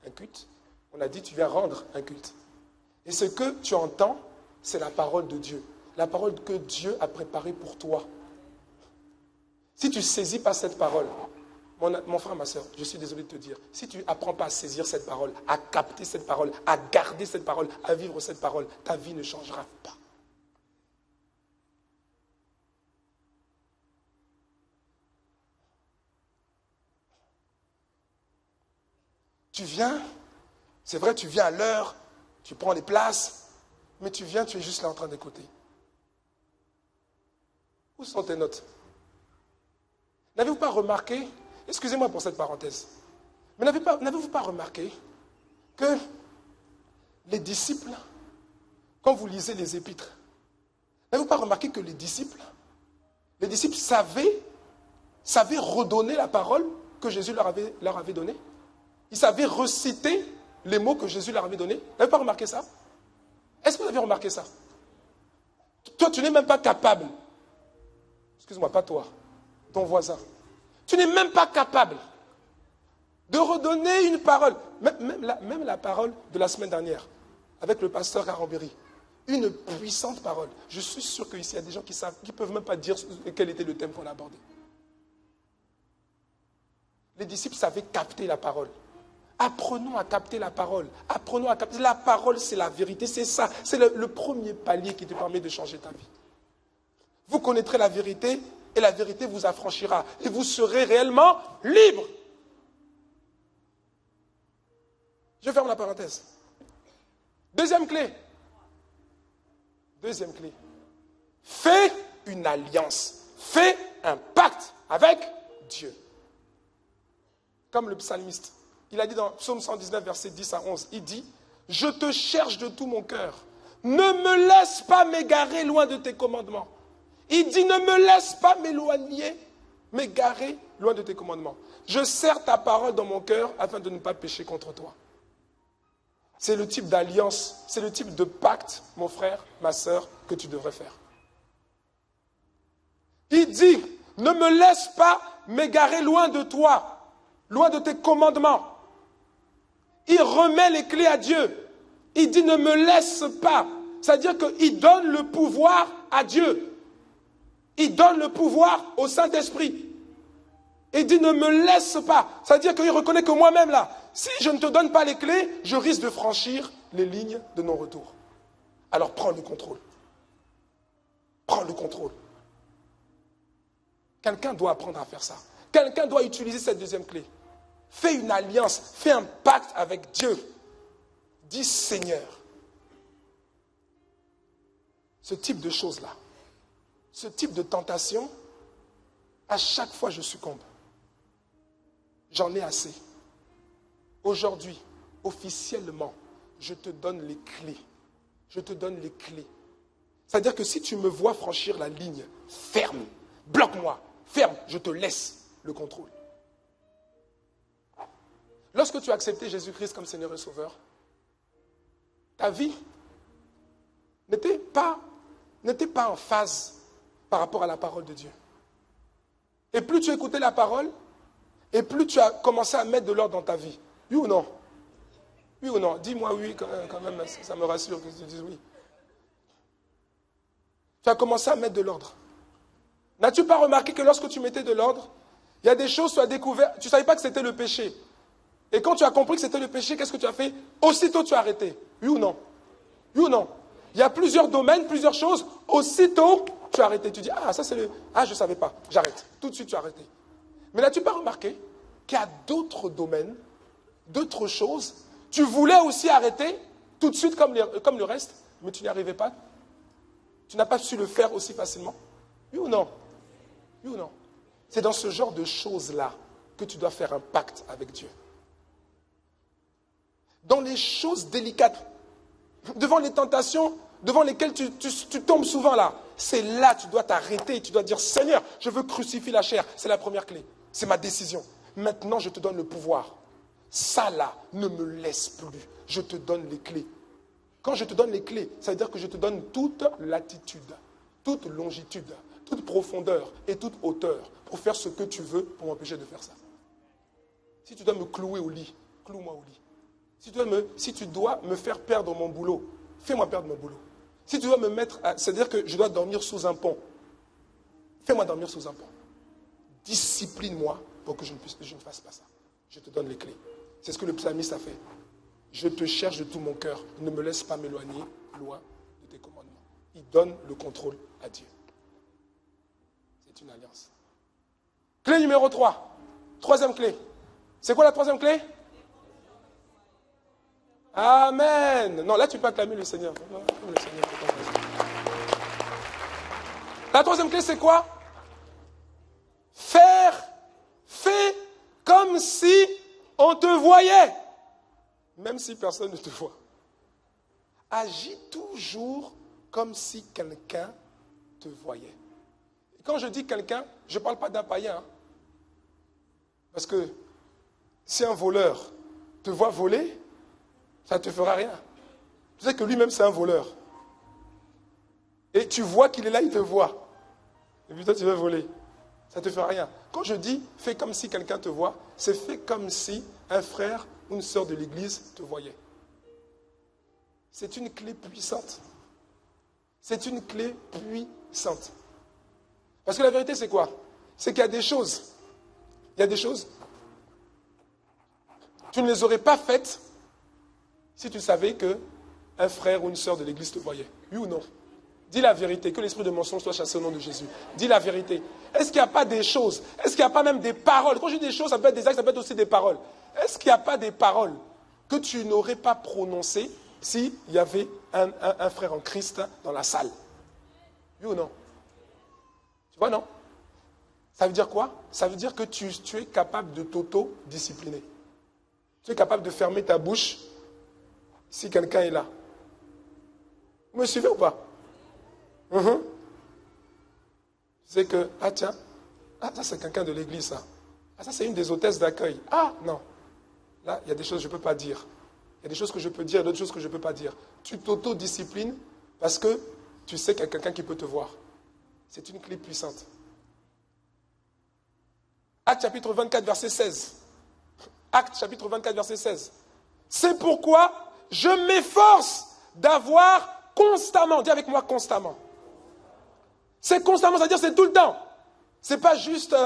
S1: un culte. On a dit tu viens rendre un culte. Et ce que tu entends, c'est la parole de Dieu. La parole que Dieu a préparée pour toi. Si tu ne saisis pas cette parole, mon frère, ma soeur, je suis désolé de te dire, si tu n'apprends pas à saisir cette parole, à capter cette parole, à garder cette parole, à vivre cette parole, ta vie ne changera pas. Tu viens, c'est vrai, tu viens à l'heure, tu prends les places, mais tu viens, tu es juste là en train d'écouter. Où sont tes notes? N'avez-vous pas remarqué, excusez-moi pour cette parenthèse, mais n'avez-vous pas remarqué que les disciples, quand vous lisez les épîtres, n'avez-vous pas remarqué que les disciples savaient redonner la parole que Jésus leur avait donnée? Ils savaient reciter les mots que Jésus leur avait donnés. Vous n'avez pas remarqué ça? Est-ce que vous avez remarqué ça? Toi, tu n'es même pas capable. Excuse-moi, pas toi. Ton voisin. Tu n'es même pas capable de redonner une parole. Même la parole de la semaine dernière, avec le pasteur Garambéry. Une puissante parole. Je suis sûr qu'ici, il y a des gens qui ne peuvent même pas dire quel était le thème qu'on a abordé. Les disciples savaient capter la parole. Apprenons à capter la parole. Apprenons à capter. La parole, c'est la vérité. C'est ça. C'est le premier palier qui te permet de changer ta vie. Vous connaîtrez la vérité et la vérité vous affranchira. Et vous serez réellement libre. Je ferme la parenthèse. Deuxième clé. Deuxième clé. Fais une alliance. Fais un pacte avec Dieu. Comme le psalmiste. Il a dit dans Psaume 119, verset 10 à 11, il dit, « Je te cherche de tout mon cœur. Ne me laisse pas m'égarer loin de tes commandements. » Il dit, « Ne me laisse pas m'éloigner, m'égarer loin de tes commandements. Je serre ta parole dans mon cœur afin de ne pas pécher contre toi. » C'est le type d'alliance, c'est le type de pacte, mon frère, ma sœur, que tu devrais faire. Il dit, ne me laisse pas m'égarer loin de toi, loin de tes commandements. Il remet les clés à Dieu. Il dit, ne me laisse pas. C'est-à-dire qu'il donne le pouvoir à Dieu. Il donne le pouvoir au Saint-Esprit. Il dit, ne me laisse pas. C'est-à-dire qu'il reconnaît que moi-même, là, si je ne te donne pas les clés, je risque de franchir les lignes de non-retour. Alors prends le contrôle. Prends le contrôle. Quelqu'un doit apprendre à faire ça. Quelqu'un doit utiliser cette deuxième clé. Fais une alliance, fais un pacte avec Dieu. Dis Seigneur. Ce type de choses-là, ce type de tentation, à chaque fois je succombe. J'en ai assez. Aujourd'hui, officiellement, je te donne les clés. Je te donne les clés. C'est-à-dire que si tu me vois franchir la ligne, ferme, bloque-moi, ferme, je te laisse le contrôle. Lorsque tu as accepté Jésus-Christ comme Seigneur et Sauveur, ta vie n'était pas en phase par rapport à la parole de Dieu. Et plus tu écoutais la parole, et plus tu as commencé à mettre de l'ordre dans ta vie. Oui ou non? Oui ou non? Dis-moi oui, quand même, ça me rassure que tu dises oui. Tu as commencé à mettre de l'ordre. N'as-tu pas remarqué que lorsque tu mettais de l'ordre, il y a des choses que tu as découvertes, tu ne savais pas que c'était le péché. Et quand tu as compris que c'était le péché, qu'est-ce que tu as fait? Aussitôt tu as arrêté. Oui ou non? Oui ou non? Il y a plusieurs domaines, plusieurs choses. Aussitôt tu as arrêté. Tu dis, ah ça c'est le... Ah je ne savais pas, j'arrête. Tout de suite tu as arrêté. Mais n'as-tu pas remarqué qu'il y a d'autres domaines, d'autres choses, tu voulais aussi arrêter tout de suite comme le reste, mais tu n'y arrivais pas? Tu n'as pas su le faire aussi facilement? Oui ou non? Oui ou non? C'est dans ce genre de choses-là que tu dois faire un pacte avec Dieu. Dans les choses délicates, devant les tentations, devant lesquelles tu tombes souvent là, c'est là que tu dois t'arrêter et tu dois dire, Seigneur, je veux crucifier la chair. C'est la première clé. C'est ma décision. Maintenant, je te donne le pouvoir. Ça là, ne me laisse plus. Je te donne les clés. Quand je te donne les clés, ça veut dire que je te donne toute latitude, toute longitude, toute profondeur et toute hauteur pour faire ce que tu veux pour m'empêcher de faire ça. Si tu dois me clouer au lit, cloue-moi au lit. Si tu dois me faire perdre mon boulot, fais-moi perdre mon boulot. Si tu dois me mettre, c'est-à-dire que je dois dormir sous un pont, fais-moi dormir sous un pont. Discipline-moi pour que je ne fasse pas ça. Je te donne les clés. C'est ce que le psalmiste a fait. Je te cherche de tout mon cœur. Ne me laisse pas m'éloigner loin de tes commandements. Il donne le contrôle à Dieu. C'est une alliance. Clé numéro 3. Troisième clé. C'est quoi la troisième clé? Amen. Non, là tu peux acclamer le Seigneur. La troisième clé, c'est quoi? Fais comme si on te voyait, même si personne ne te voit. Agis toujours comme si quelqu'un te voyait. Et quand je dis quelqu'un, je ne parle pas d'un païen. Hein. Parce que si un voleur te voit voler, ça ne te fera rien. Tu sais que lui-même, c'est un voleur. Et tu vois qu'il est là, il te voit. Et puis toi, tu veux voler. Ça ne te fera rien. Quand je dis « fais comme si quelqu'un te voit », c'est fait comme si un frère ou une sœur de l'église te voyait. C'est une clé puissante. C'est une clé puissante. Parce que la vérité, c'est quoi? C'est qu'il y a des choses. Il y a des choses. Tu ne les aurais pas faites si tu savais qu'un frère ou une sœur de l'église te voyait. Oui ou non? Dis la vérité, que l'esprit de mensonge soit chassé au nom de Jésus. Dis la vérité. Est-ce qu'il n'y a pas des choses? Est-ce qu'il n'y a pas même des paroles? Quand je dis des choses, ça peut être des actes, ça peut être aussi des paroles. Est-ce qu'il n'y a pas des paroles que tu n'aurais pas prononcées s'il y avait un frère en Christ dans la salle? Oui ou non? Tu vois, non? Ça veut dire quoi? Ça veut dire que tu es capable de t'auto-discipliner. Tu es capable de fermer ta bouche si quelqu'un est là. Vous me suivez ou pas? C'est que, ah tiens, ça c'est quelqu'un de l'église, ça. Ah, ça c'est une des hôtesses d'accueil. Ah non, là il y a des choses que je ne peux pas dire. Il y a des choses que je peux dire, d'autres choses que je ne peux pas dire. Tu t'auto-disciplines parce que tu sais qu'il y a quelqu'un qui peut te voir. C'est une clé puissante. Acte chapitre 24, verset 16. Acte chapitre 24, verset 16. C'est pourquoi je m'efforce d'avoir constamment, dis avec moi constamment. C'est constamment, c'est-à-dire c'est tout le temps. C'est pas juste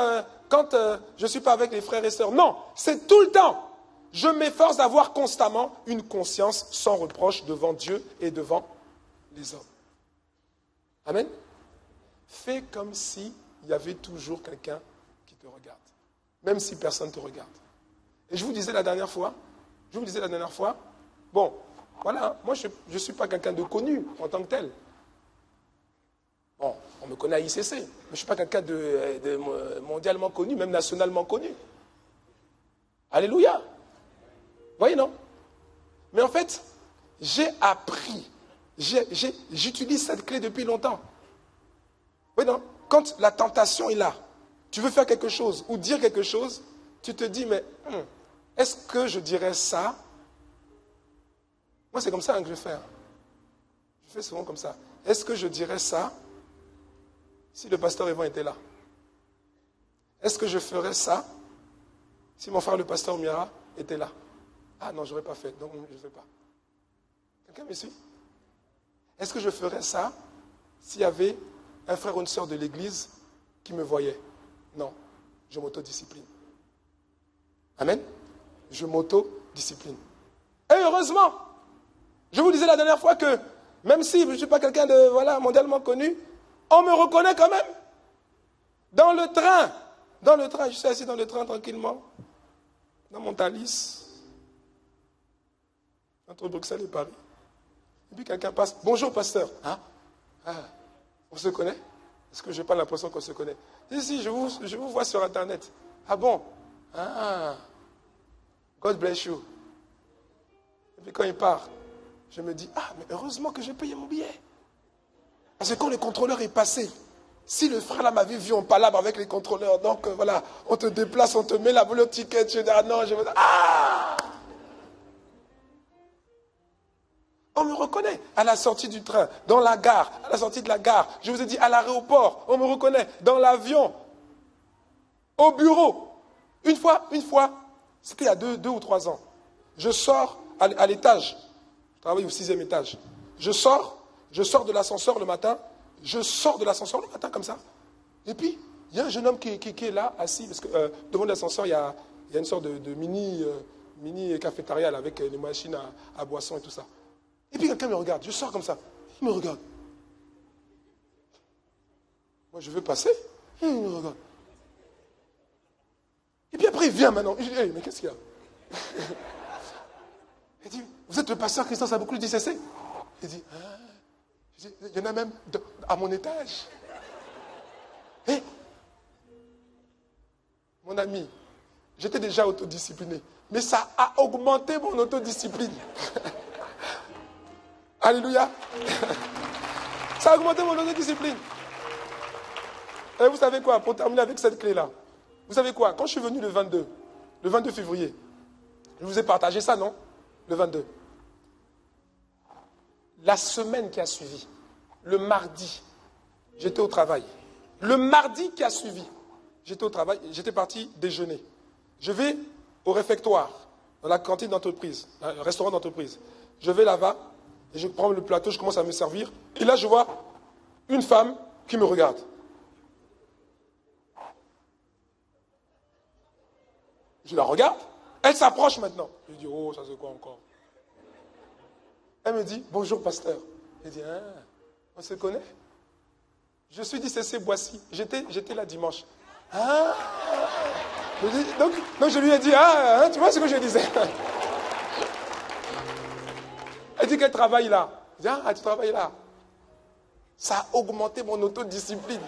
S1: quand je ne suis pas avec les frères et sœurs. Non, c'est tout le temps. Je m'efforce d'avoir constamment une conscience sans reproche devant Dieu et devant les hommes. Amen. Fais comme s'il y avait toujours quelqu'un qui te regarde. Même si personne ne te regarde. Et je vous disais la dernière fois, bon, voilà, moi je ne suis pas quelqu'un de connu en tant que tel. Bon, on me connaît à ICC, mais je ne suis pas quelqu'un de mondialement connu, même nationalement connu. Alléluia. Vous voyez, non? Mais en fait, j'ai appris, j'utilise cette clé depuis longtemps. Oui, non? Quand la tentation est là, tu veux faire quelque chose ou dire quelque chose, tu te dis, mais est-ce que je dirais ça? Moi, c'est comme ça que je fais. Je fais souvent comme ça. Est-ce que je dirais ça si le pasteur Yvan était là? Est-ce que je ferais ça si mon frère le pasteur Mira était là? Ah non, je n'aurais pas fait, donc je ne fais pas. Quelqu'un me suit? Est-ce que je ferais ça s'il y avait un frère ou une sœur de l'église qui me voyait? Non, je m'autodiscipline. Amen? Je m'autodiscipline. Et heureusement, je vous disais la dernière fois que même si je ne suis pas quelqu'un de mondialement connu, on me reconnaît quand même. Dans le train, je suis assis dans le train tranquillement, dans mon Thalys, entre Bruxelles et Paris. Et puis quelqu'un passe, bonjour pasteur. Hein? Ah, on se connaît? Est-ce que je n'ai pas l'impression qu'on se connaît? Si, je vous vois sur Internet. Ah bon? Ah, God bless you. Et puis quand il part, je me dis, ah, mais heureusement que j'ai payé mon billet. Parce que quand le contrôleur est passé, si le frère là m'avait vu en palabre avec les contrôleurs, donc voilà, on te déplace, on te met la boule au ticket, je dis, ah non, je veux dire, ah! On me reconnaît à la sortie du train, dans la gare, à la sortie de la gare. Je vous ai dit à l'aéroport, on me reconnaît dans l'avion, au bureau. Une fois, c'était il y a 2 ou 3 ans. Je sors à l'étage. Je travaille au 6e étage. Je sors de l'ascenseur le matin. Comme ça. Et puis, il y a un jeune homme qui est là, assis, parce que devant l'ascenseur, il y a une sorte de mini cafétéria avec les machines à boissons et tout ça. Et puis quelqu'un me regarde, je sors comme ça, il me regarde. Moi je veux passer, il me regarde. Et puis après il vient maintenant, je dis, hey, mais qu'est-ce qu'il y a? Il dit, vous êtes le pasteur Christian Saboukoulou du CC? Il dit, ah. Il y en a même à mon étage. Et mon ami, j'étais déjà autodiscipliné, mais ça a augmenté mon autodiscipline. Alléluia. Ça a augmenté mon autodiscipline. Et vous savez quoi, pour terminer avec cette clé-là, vous savez quoi, quand je suis venu le 22 février, je vous ai partagé ça, non? Le 22. La semaine qui a suivi, le mardi, j'étais au travail. Le mardi qui a suivi, j'étais au travail, j'étais parti déjeuner. Je vais au réfectoire, dans la cantine d'entreprise, un restaurant d'entreprise. Je vais là-bas, et je prends le plateau, je commence à me servir. Et là, je vois une femme qui me regarde. Je la regarde. Elle s'approche maintenant. Je dis, oh, ça c'est quoi encore? Elle me dit, bonjour pasteur. Je dis, ah, On se connaît? Je suis dit, c'est Boissy. J'étais là dimanche. Ah! Donc je lui ai dit, tu vois ce que je disais? Elle dit qu'elle travaille là. Je dis, tu travailles là. Ça a augmenté mon autodiscipline.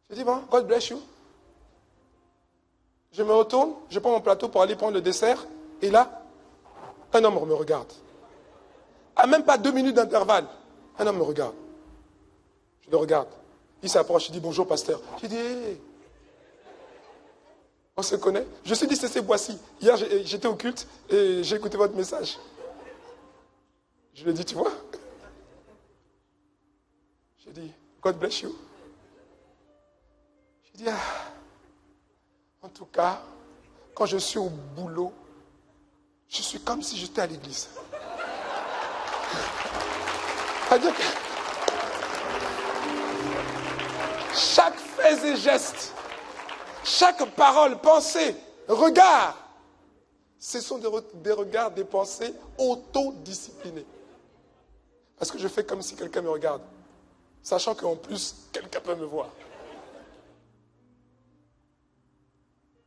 S1: Je dis, bon, God bless you. Je me retourne, je prends mon plateau pour aller prendre le dessert. Et là, un homme me regarde. À même pas 2 minutes d'intervalle. Un homme me regarde. Je le regarde. Il s'approche, il dit, bonjour pasteur. Je dis, hey. On se connaît. Je suis dit, c'est Boissy. Hier, j'étais au culte et j'ai écouté votre message. Je lui ai dit, tu vois? J'ai dit, God bless you. J'ai dit, en tout cas, quand je suis au boulot, je suis comme si j'étais à l'église. C'est-à-dire que chaque fait et geste, chaque parole, pensée, regard, ce sont des regards, des pensées autodisciplinées. Parce que je fais comme si quelqu'un me regarde, sachant qu'en plus, quelqu'un peut me voir.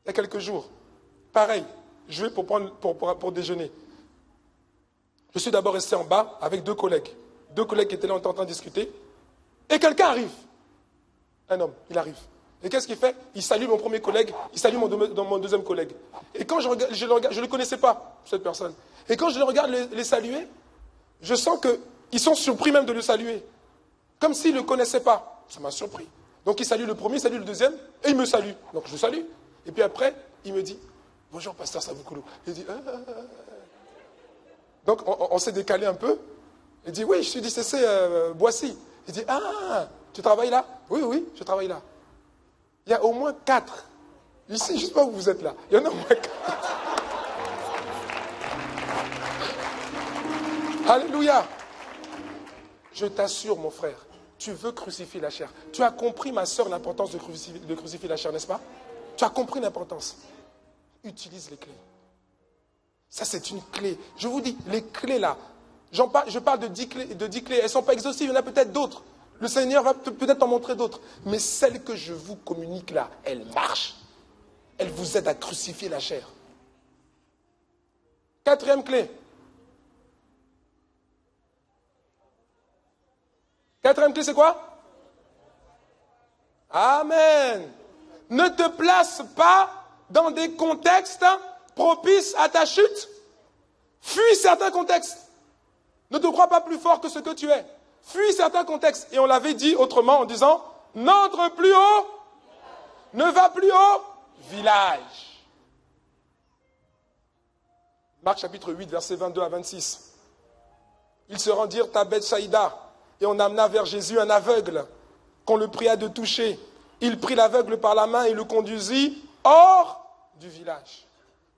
S1: Il y a quelques jours, pareil, je vais pour déjeuner. Je suis d'abord resté en bas avec 2 collègues. 2 collègues qui étaient là, on était en train de discuter. Et quelqu'un arrive. Un homme, il arrive. Et qu'est-ce qu'il fait? Il salue mon premier collègue, il salue mon deuxième collègue. Et quand je le regarde, je ne le connaissais pas, cette personne. Et quand je le regarde les saluer, je sens qu'ils sont surpris même de le saluer. Comme s'ils ne le connaissaient pas. Ça m'a surpris. Donc il salue le premier, il salue le deuxième, et il me salue. Donc je le salue. Et puis après, il me dit, bonjour pasteur Savukoulou. Il dit, Donc on s'est décalé un peu. Il dit, oui, je suis DCC Boissy. Il dit, tu travailles là? Oui, je travaille là. Il y a au moins 4. Ici, je ne sais pas où vous êtes là. Il y en a au moins 4. Alléluia. Je t'assure, mon frère, tu veux crucifier la chair. Tu as compris, ma soeur, l'importance de crucifier la chair, n'est-ce pas? Tu as compris l'importance. Utilise les clés. Ça, c'est une clé. Je vous dis, les clés là, je parle de 10 clés. Elles ne sont pas exhaustives, il y en a peut-être d'autres. Le Seigneur va peut-être en montrer d'autres. Mais celle que je vous communique là, elle marche. Elle vous aide à crucifier la chair. 4e clé. 4e clé, c'est quoi? Amen. Ne te place pas dans des contextes propices à ta chute. Fuis certains contextes. Ne te crois pas plus fort que ce que tu es. Fuis certains contextes. Et on l'avait dit autrement en disant, n'entre plus haut, ne va plus au village. Marc chapitre 8, versets 22 à 26. Ils se rendirent à Bethsaïda et on amena vers Jésus un aveugle qu'on le pria de toucher. Il prit l'aveugle par la main et le conduisit hors du village.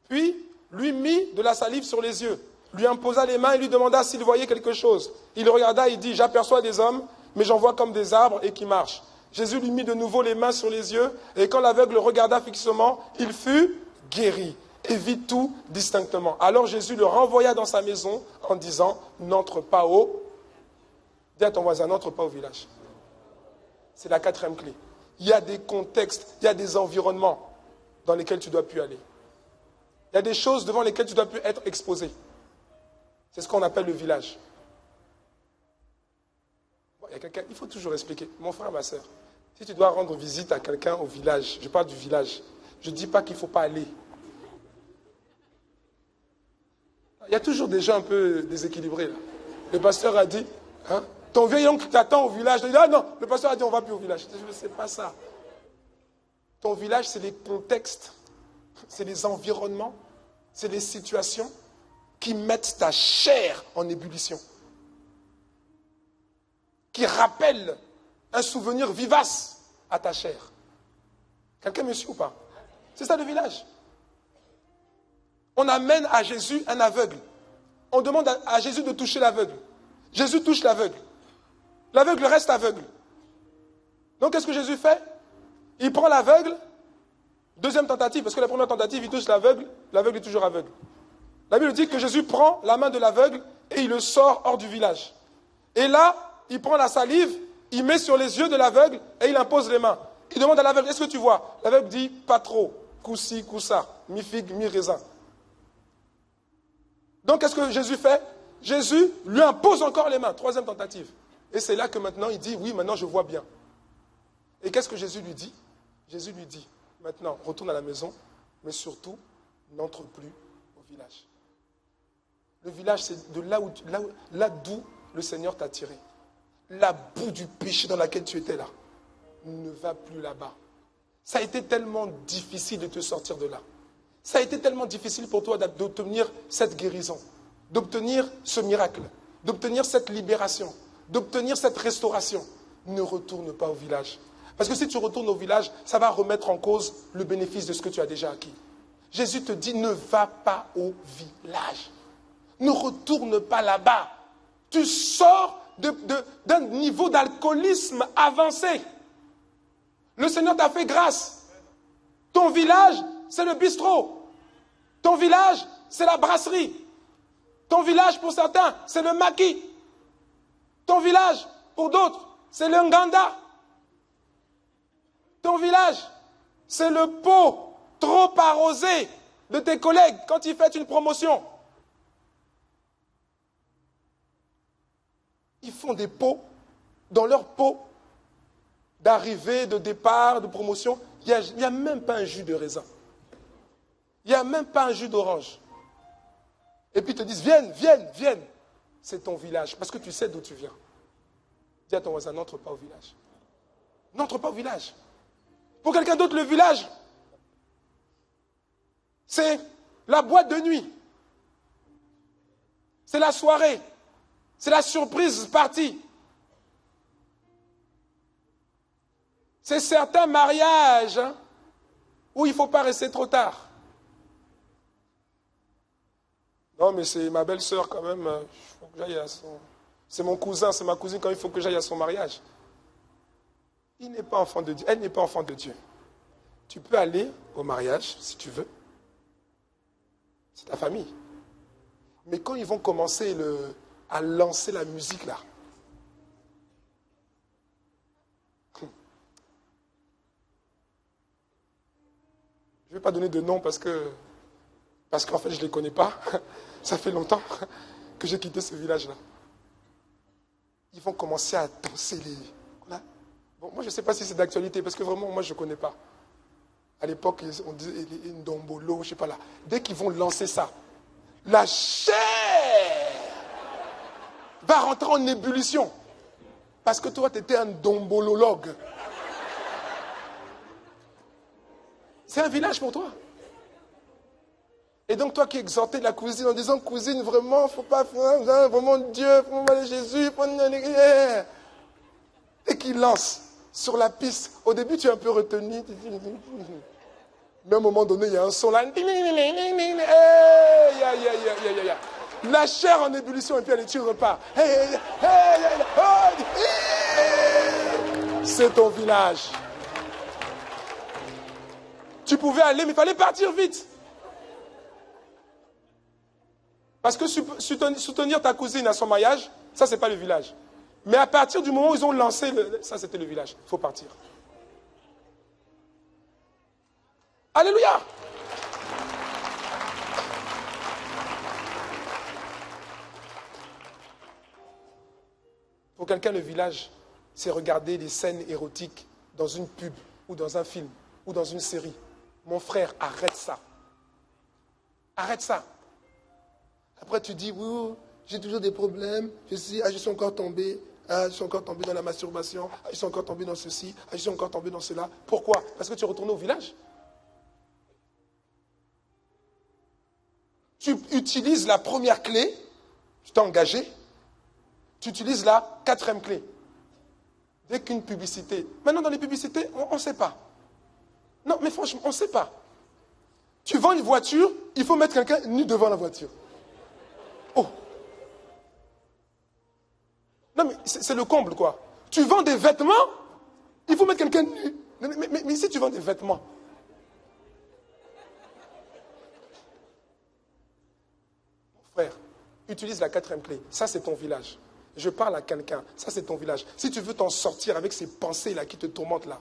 S1: Puis, lui mit de la salive sur les yeux, lui imposa les mains et lui demanda s'il voyait quelque chose. Il regarda et dit, j'aperçois des hommes, mais j'en vois comme des arbres et qui marchent. Jésus lui mit de nouveau les mains sur les yeux, et quand l'aveugle regarda fixement, il fut guéri et vit tout distinctement. Alors Jésus le renvoya dans sa maison en disant, n'entre pas au... Dis à ton voisin, n'entre pas au village. C'est la 4e clé. Il y a des contextes, il y a des environnements dans lesquels tu ne dois plus aller. Il y a des choses devant lesquelles tu ne dois plus être exposé. C'est ce qu'on appelle le village. Bon, il faut toujours expliquer. Mon frère, ma soeur, si tu dois rendre visite à quelqu'un au village, je parle du village, je ne dis pas qu'il ne faut pas aller. Il y a toujours des gens un peu déséquilibrés. Là. Le pasteur a dit, ton vieil oncle t'attend au village. Il dit, non, le pasteur a dit, on ne va plus au village. Je ne sais pas ça. Ton village, c'est les contextes, c'est les environnements, c'est les situations qui mettent ta chair en ébullition, qui rappellent un souvenir vivace à ta chair. Quelqu'un me suit ou pas? C'est ça le village. On amène à Jésus un aveugle. On demande à Jésus de toucher l'aveugle. Jésus touche l'aveugle. L'aveugle reste aveugle. Donc qu'est-ce que Jésus fait? Il prend l'aveugle, deuxième tentative, parce que la première tentative, il touche l'aveugle est toujours aveugle. La Bible dit que Jésus prend la main de l'aveugle et et il le sort hors du village. Et là, il prend la salive, il met sur les yeux de l'aveugle et il impose les mains. Il demande à l'aveugle, est-ce que tu vois? L'aveugle dit, pas trop, coup-ci, coup-ça, mi-figue, mi-raisin. Donc, qu'est-ce que Jésus fait? Jésus lui impose encore les mains, troisième tentative. Et c'est là que maintenant, il dit, oui, maintenant je vois bien. Et qu'est-ce que Jésus lui dit? Jésus lui dit, maintenant, retourne à la maison, mais surtout, n'entre plus au village. Le village, c'est de là d'où le Seigneur t'a tiré. La boue du péché dans laquelle tu étais là. Ne va plus là-bas. Ça a été tellement difficile de te sortir de là. Ça a été tellement difficile pour toi d'obtenir cette guérison, d'obtenir ce miracle, d'obtenir cette libération, d'obtenir cette restauration. Ne retourne pas au village. Parce que si tu retournes au village, ça va remettre en cause le bénéfice de ce que tu as déjà acquis. Jésus te dit, ne va pas au village. Ne retourne pas là-bas. Tu sors d'un niveau d'alcoolisme avancé. Le Seigneur t'a fait grâce. Ton village, c'est le bistrot. Ton village, c'est la brasserie. Ton village, pour certains, c'est le maquis. Ton village, pour d'autres, c'est le nganda. Ton village, c'est le pot trop arrosé de tes collègues quand ils font une promotion. Ils font des pots, dans leur pot d'arrivée, de départ, de promotion, il n'y a même pas un jus de raisin. Il n'y a même pas un jus d'orange. Et puis ils te disent, viens. C'est ton village, parce que tu sais d'où tu viens. Dis à ton voisin, n'entre pas au village. N'entre pas au village. Pour quelqu'un d'autre, le village, c'est la boîte de nuit. C'est la soirée. C'est la surprise partie. C'est certains mariages où il ne faut pas rester trop tard. Non, mais c'est ma belle-sœur quand même. Il faut que j'aille à son... C'est mon cousin, c'est ma cousine quand il faut que j'aille à son mariage. Il n'est pas enfant de Dieu. Elle n'est pas enfant de Dieu. Tu peux aller au mariage si tu veux. C'est ta famille. Mais quand ils vont commencer à lancer la musique là, je ne vais pas donner de nom parce qu'en fait je ne les connais pas. Ça fait longtemps que j'ai quitté ce village-là. Ils vont commencer à danser les... Voilà. Bon, moi je ne sais pas si c'est d'actualité parce que vraiment moi je ne connais pas. À l'époque on disait Ndombolo, je ne sais pas là. Dès qu'ils vont lancer ça, la chair va rentrer en ébullition. Parce que toi tu étais un dombolologue. C'est un village pour toi. Et donc toi qui exhortais la cousine en disant, cousine, vraiment, faut pas, vraiment Dieu, faut aller Jésus, et qu'il lance sur la piste. Au début, tu es un peu retenu. Mais à un moment donné, il y a un son là. La chair en ébullition et puis elle tu repars. C'est ton village. Tu pouvais aller, mais il fallait partir vite. Parce que soutenir ta cousine à son mariage, ça, c'est pas le village. Mais à partir du moment où ils ont lancé, ça, c'était le village. Il faut partir. Alléluia! Pour quelqu'un, le village, c'est regarder des scènes érotiques dans une pub ou dans un film ou dans une série. Mon frère, arrête ça. Arrête ça. Après, tu dis, oui, j'ai toujours des problèmes. Je suis encore tombé. Je suis encore tombé dans la masturbation. Je suis encore tombé dans ceci. Je suis encore tombé dans cela. Pourquoi? Parce que tu es retourné au village. Tu utilises la première clé. Tu t'es engagé. Tu utilises la quatrième clé. Dès qu'une publicité. Maintenant, dans les publicités, on ne sait pas. Non, mais franchement, on ne sait pas. Tu vends une voiture, il faut mettre quelqu'un nu devant la voiture. Oh. Non, mais c'est le comble, quoi. Tu vends des vêtements, il faut mettre quelqu'un nu. Mais si tu vends des vêtements. Mon frère, utilise la quatrième clé. Ça, c'est ton village. Je parle à quelqu'un. Ça, c'est ton village. Si tu veux t'en sortir avec ces pensées-là qui te tourmentent là,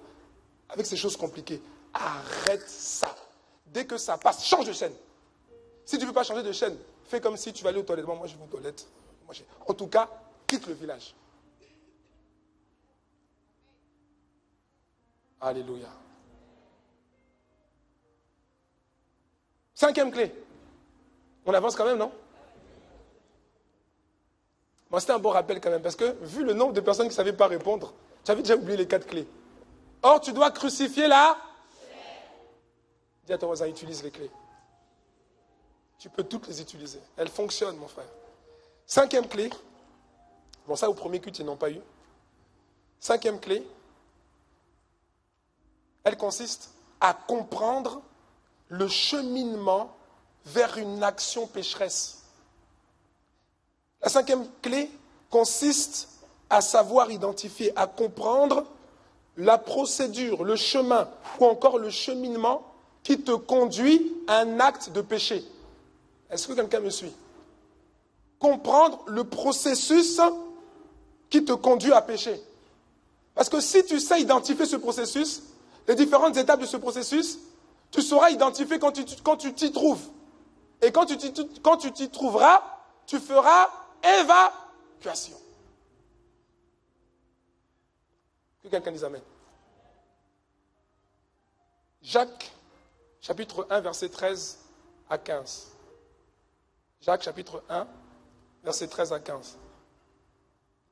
S1: avec ces choses compliquées, arrête ça. Dès que ça passe, change de chaîne. Si tu ne veux pas changer de chaîne, fais comme si tu vas aller aux toilettes. Moi, je vais aux toilettes. En tout cas, quitte le village. Alléluia. Cinquième clé. On avance quand même, non? Bon, c'était un bon rappel quand même, parce que vu le nombre de personnes qui ne savaient pas répondre, tu avais déjà oublié les 4 clés. Or, tu dois crucifier là. Dis à ton voisin, utilise les clés. Tu peux toutes les utiliser. Elles fonctionnent, mon frère. Cinquième clé. Bon, ça, au premier culte, ils n'ont pas eu. Cinquième clé. Elle consiste à comprendre le cheminement vers une action pécheresse. La cinquième clé consiste à savoir identifier, à comprendre la procédure, le chemin ou encore le cheminement qui te conduit à un acte de péché. Est-ce que quelqu'un me suit? Comprendre le processus qui te conduit à pécher. Parce que si tu sais identifier ce processus, les différentes étapes de ce processus, tu sauras identifier quand tu t'y trouves. Et quand tu t'y trouveras, tu feras évacuation. Que quelqu'un dise amen. Jacques, chapitre 1, verset 13 à 15. Jacques, chapitre 1, verset 13 à 15.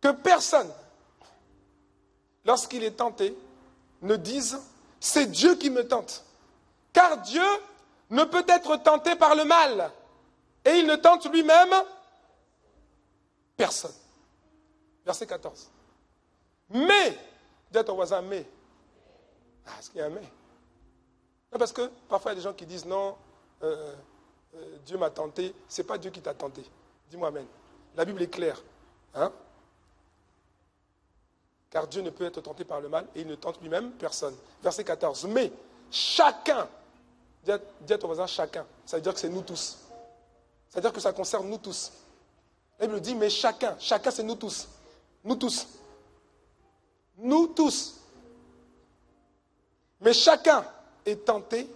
S1: Que personne, lorsqu'il est tenté, ne dise « c'est Dieu qui me tente ». Car Dieu ne peut être tenté par le mal. Et il ne tente lui-même personne. Verset 14. Mais, dis à ton voisin, mais. Ah, est-ce qu'il y a un mais? Non, parce que parfois il y a des gens qui disent non, Dieu m'a tenté. Ce n'est pas Dieu qui t'a tenté. Dis-moi amen. La Bible est claire. Hein? Car Dieu ne peut être tenté par le mal et il ne tente lui-même personne. Verset 14. Mais chacun, dis à ton voisin chacun, ça veut dire que c'est nous tous. Ça veut dire que ça concerne nous tous. La Bible dit, mais chacun c'est nous tous. Nous tous. Nous tous. Mais chacun est tenté.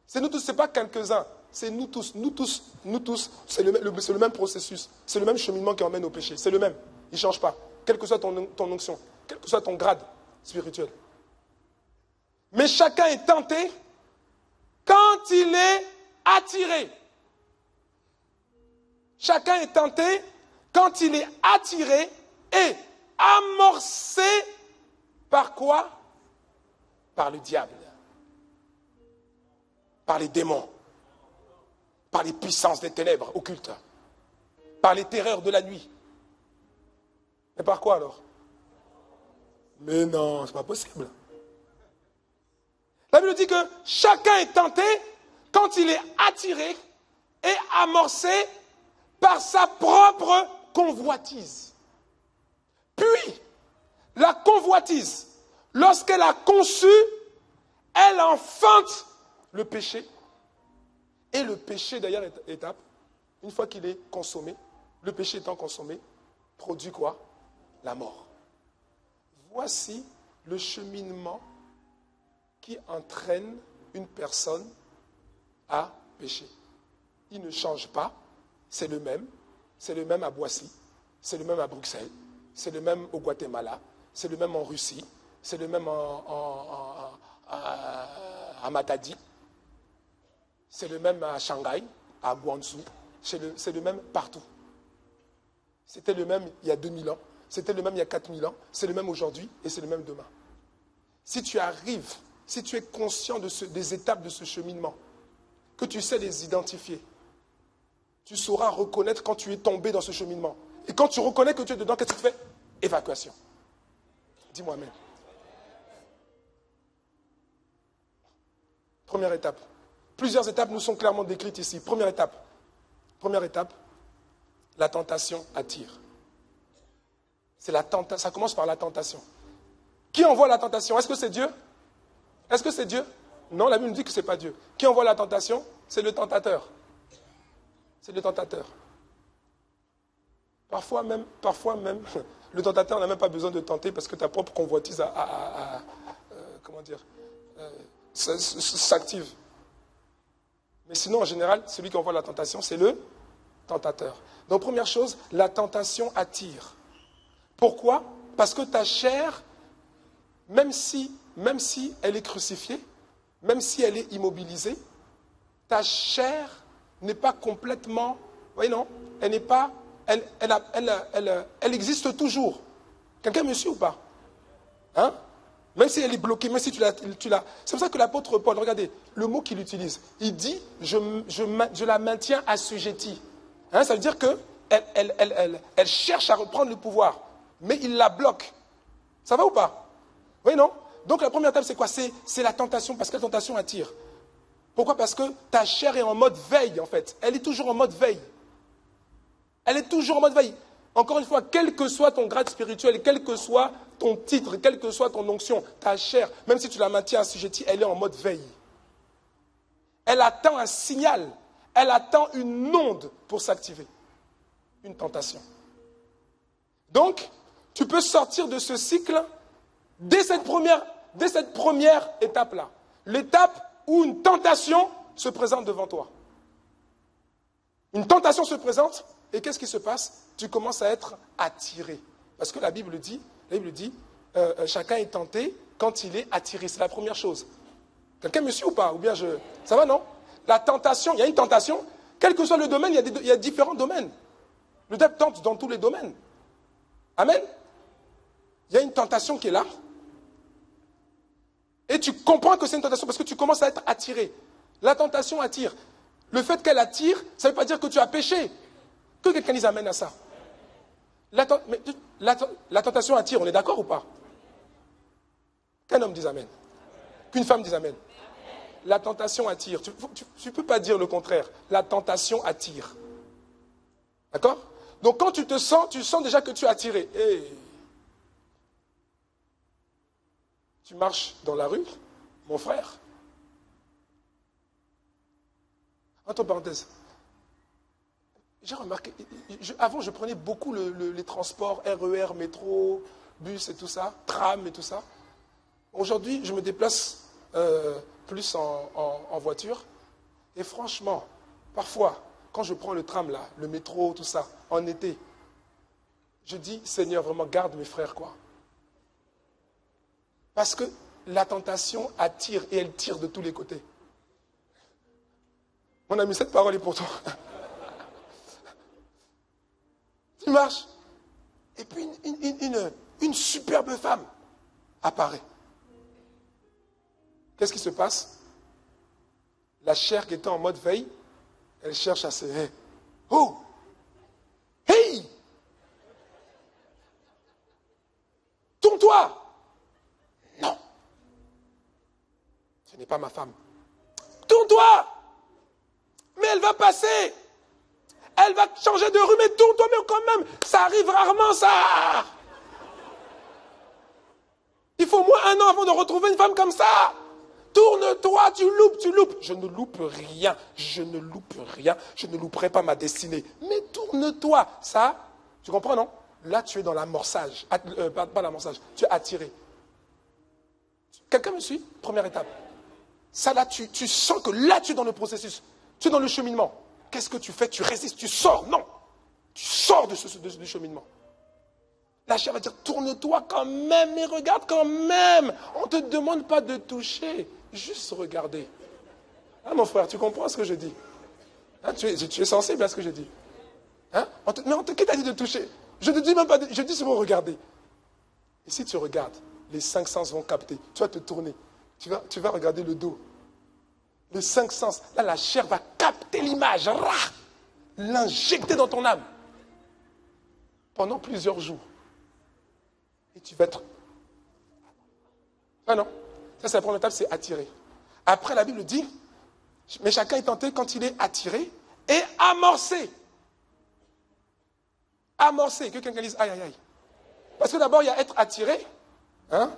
S1: C'est nous tous, ce n'est pas quelques-uns. C'est nous tous. Nous tous. Nous tous. C'est le même processus. C'est le même cheminement qui emmène au péché. C'est le même. Il ne change pas. Quelle que soit ton onction. Quel que soit ton grade spirituel. Mais chacun est tenté quand il est attiré. Chacun est tenté quand il est attiré et amorcé par quoi? Par le diable, par les démons, par les puissances des ténèbres occultes, par les terreurs de la nuit. Mais par quoi alors? Mais non, c'est pas possible. La Bible dit que chacun est tenté quand il est attiré et amorcé par sa propre convoitise. Puis, la convoitise, lorsqu'elle a conçu, elle enfante le péché. Et le péché, d'ailleurs, étape, une fois qu'il est consommé, le péché étant consommé, produit quoi? La mort. Voici le cheminement qui entraîne une personne à pécher. Il ne change pas, c'est le même à Boissy, c'est le même à Bruxelles, c'est le même au Guatemala, c'est le même en Russie, c'est le même à Matadi, c'est le même à Shanghai, à Guangzhou, c'est le même partout. C'était le même il y a 2000 ans, c'était le même il y a 4000 ans, c'est le même aujourd'hui et c'est le même demain. Si tu arrives, si tu es conscient des étapes de ce cheminement, que tu sais les identifier, tu sauras reconnaître quand tu es tombé dans ce cheminement. Et quand tu reconnais que tu es dedans, qu'est-ce que tu fais? Évacuation. Dis-moi amen. Première étape. Plusieurs étapes nous sont clairement décrites ici. Première étape, la tentation attire. Ça commence par la tentation. Qui envoie la tentation? Est-ce que c'est Dieu? Est-ce que c'est Dieu? Non, la Bible nous dit que ce n'est pas Dieu. Qui envoie la tentation? C'est le tentateur. C'est le tentateur. Parfois même, le tentateur n'a même pas besoin de tenter parce que ta propre convoitise s'active. Mais sinon, en général, celui qui envoie la tentation, c'est le tentateur. Donc, première chose, la tentation attire. Pourquoi? Parce que ta chair, même si elle est crucifiée, même si elle est immobilisée, ta chair n'est pas complètement, vous voyez non, elle n'est pas, elle existe toujours. Quelqu'un me suit ou pas? Hein? Même si elle est bloquée, même si tu l'as. C'est pour ça que l'apôtre Paul, regardez, le mot qu'il utilise, il dit, je la maintiens assujettie. Hein, ça veut dire qu'elle cherche à reprendre le pouvoir, mais il la bloque. Ça va ou pas? Oui, non? Donc la première étape, c'est quoi? C'est la tentation, parce que la tentation attire. Pourquoi? Parce que ta chair est en mode veille, en fait. Elle est toujours en mode veille. Elle est toujours en mode veille. Encore une fois, quel que soit ton grade spirituel, quel que soit ton titre, quelle que soit ton onction, ta chair, même si tu la maintiens assujettie, elle est en mode veille. Elle attend un signal, elle attend une onde pour s'activer. Une tentation. Donc, tu peux sortir de ce cycle dès cette première étape-là. L'étape où une tentation se présente devant toi. Une tentation se présente, et qu'est-ce qui se passe? Tu commences à être attiré. Parce que la Bible dit, chacun est tenté quand il est attiré. C'est la première chose. Quelqu'un me suit ou pas? Ou bien ça va, non? La tentation, il y a une tentation, quel que soit le domaine, il y a différents domaines. Le diable tente dans tous les domaines. Amen? Il y a une tentation qui est là. Et tu comprends que c'est une tentation parce que tu commences à être attiré. La tentation attire. Le fait qu'elle attire, ça ne veut pas dire que tu as péché. Que quelqu'un dise amen à ça. La tentation attire, on est d'accord ou pas? Qu'un homme dise amen. Qu'une femme dise amen. La tentation attire. Tu ne peux pas dire le contraire. La tentation attire. D'accord? Donc quand tu sens déjà que tu es attiré. Hey. Tu marches dans la rue, mon frère. Entre parenthèses. J'ai remarqué, avant je prenais beaucoup les transports, RER, métro, bus et tout ça, tram et tout ça. Aujourd'hui, je me déplace plus en voiture. Et franchement, parfois, quand je prends le tram là, le métro, tout ça, en été, je dis, Seigneur, vraiment garde mes frères, quoi. Parce que la tentation attire et elle tire de tous les côtés. Mon ami, cette parole est pour toi. Tu marches, et puis une superbe femme apparaît. Qu'est-ce qui se passe? La chair qui était en mode veille, elle cherche à se... Oh! Hey! Tourne-toi! Non! Ce n'est pas ma femme. Tourne-toi! Mais elle va passer! Elle va changer de rue, mais tourne-toi, mais quand même, ça arrive rarement, ça. Il faut au moins 1 an avant de retrouver une femme comme ça. Tourne-toi, tu loupes. Je ne loupe rien, je ne louperai pas ma destinée. Mais tourne-toi, ça, tu comprends, non? Là, tu es dans l'amorçage, pas l'amorçage, tu es attiré. Quelqu'un me suit? Première étape. Ça, là, tu sens que là, tu es dans le processus, tu es dans le cheminement. Qu'est-ce que tu fais? Tu résistes, tu sors. Non, tu sors du cheminement. La chair va dire, tourne-toi quand même, mais regarde quand même. On ne te demande pas de toucher, juste regarder. Hein, mon frère, tu comprends ce que je dis? Hein, tu es sensible à ce que je dis? Hein? Qui t'a dit de toucher? Je ne dis même pas, je dis seulement regarder. Et si tu regardes, les 5 sens vont capter. Tu vas te tourner, tu vas regarder le dos. Les 5 sens, là la chair va capter l'image, l'injecter dans ton âme pendant plusieurs jours. Et tu vas être... Ah non, ça c'est la première étape, c'est attirer. Après la Bible dit, mais chacun est tenté quand il est attiré et amorcé. Amorcé, que quelqu'un dise aïe aïe aïe. Parce que d'abord il y a être attiré. Hein?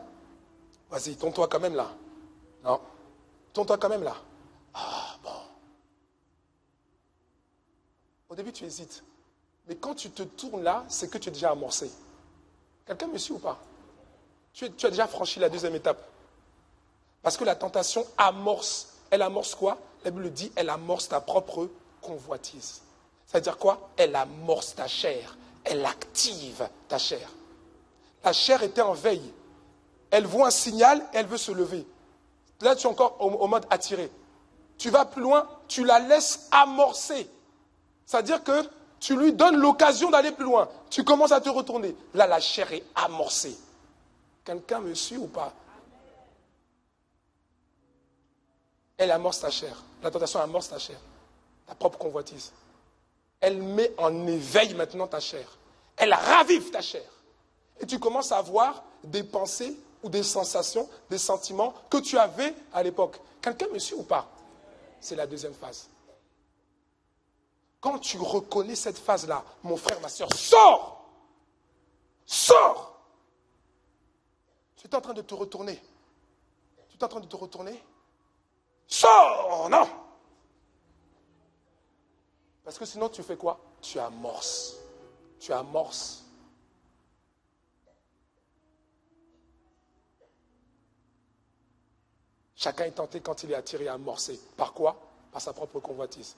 S1: Vas-y, tourne-toi quand même là. Non, tourne-toi quand même là. Ah, bon. Au début, tu hésites. Mais quand tu te tournes là, c'est que tu es déjà amorcé. Quelqu'un me suit ou pas? Tu as déjà franchi la deuxième étape. Parce que la tentation amorce. Elle amorce quoi? La Bible dit, elle amorce ta propre convoitise. C'est-à-dire quoi? Elle amorce ta chair. Elle active ta chair. La chair était en veille. Elle voit un signal, elle veut se lever. Là, tu es encore au mode attiré. Tu vas plus loin, tu la laisses amorcer. C'est-à-dire que tu lui donnes l'occasion d'aller plus loin. Tu commences à te retourner. Là, la chair est amorcée. Quelqu'un me suit ou pas? Elle amorce ta chair. La tentation amorce ta chair. Ta propre convoitise. Elle met en éveil maintenant ta chair. Elle ravive ta chair. Et tu commences à avoir des pensées ou des sensations, des sentiments que tu avais à l'époque. Quelqu'un me suit ou pas? C'est la deuxième phase. Quand tu reconnais cette phase-là, mon frère, ma soeur, sors! Sors! Tu es en train de te retourner. Tu es en train de te retourner. Sors! Non! Parce que sinon, tu fais quoi? Tu amorces. Tu amorces. Chacun est tenté quand il est attiré à amorcer. Par quoi? Par sa propre convoitise.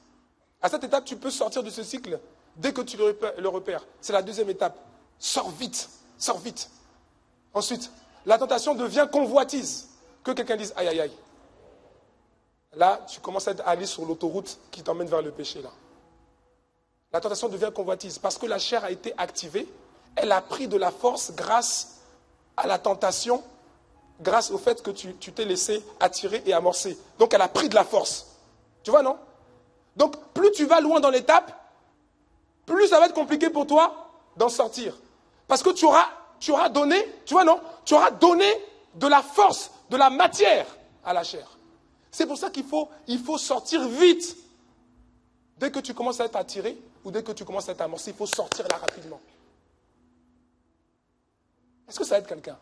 S1: À cette étape, tu peux sortir de ce cycle dès que tu le repères. C'est la deuxième étape. Sors vite. Sors vite. Ensuite, la tentation devient convoitise. Que quelqu'un dise aïe aïe aïe. Là, tu commences à aller sur l'autoroute qui t'emmène vers le péché. Là. La tentation devient convoitise parce que la chair a été activée. Elle a pris de la force grâce à la tentation, grâce au fait que tu t'es laissé attirer et amorcer. Donc, elle a pris de la force. Tu vois, non? Donc, plus tu vas loin dans l'étape, plus ça va être compliqué pour toi d'en sortir. Parce que tu auras donné, tu vois, non? Tu auras donné de la force, de la matière à la chair. C'est pour ça qu'il faut sortir vite. Dès que tu commences à être attiré ou dès que tu commences à être amorcé, il faut sortir là rapidement. Est-ce que ça aide quelqu'un?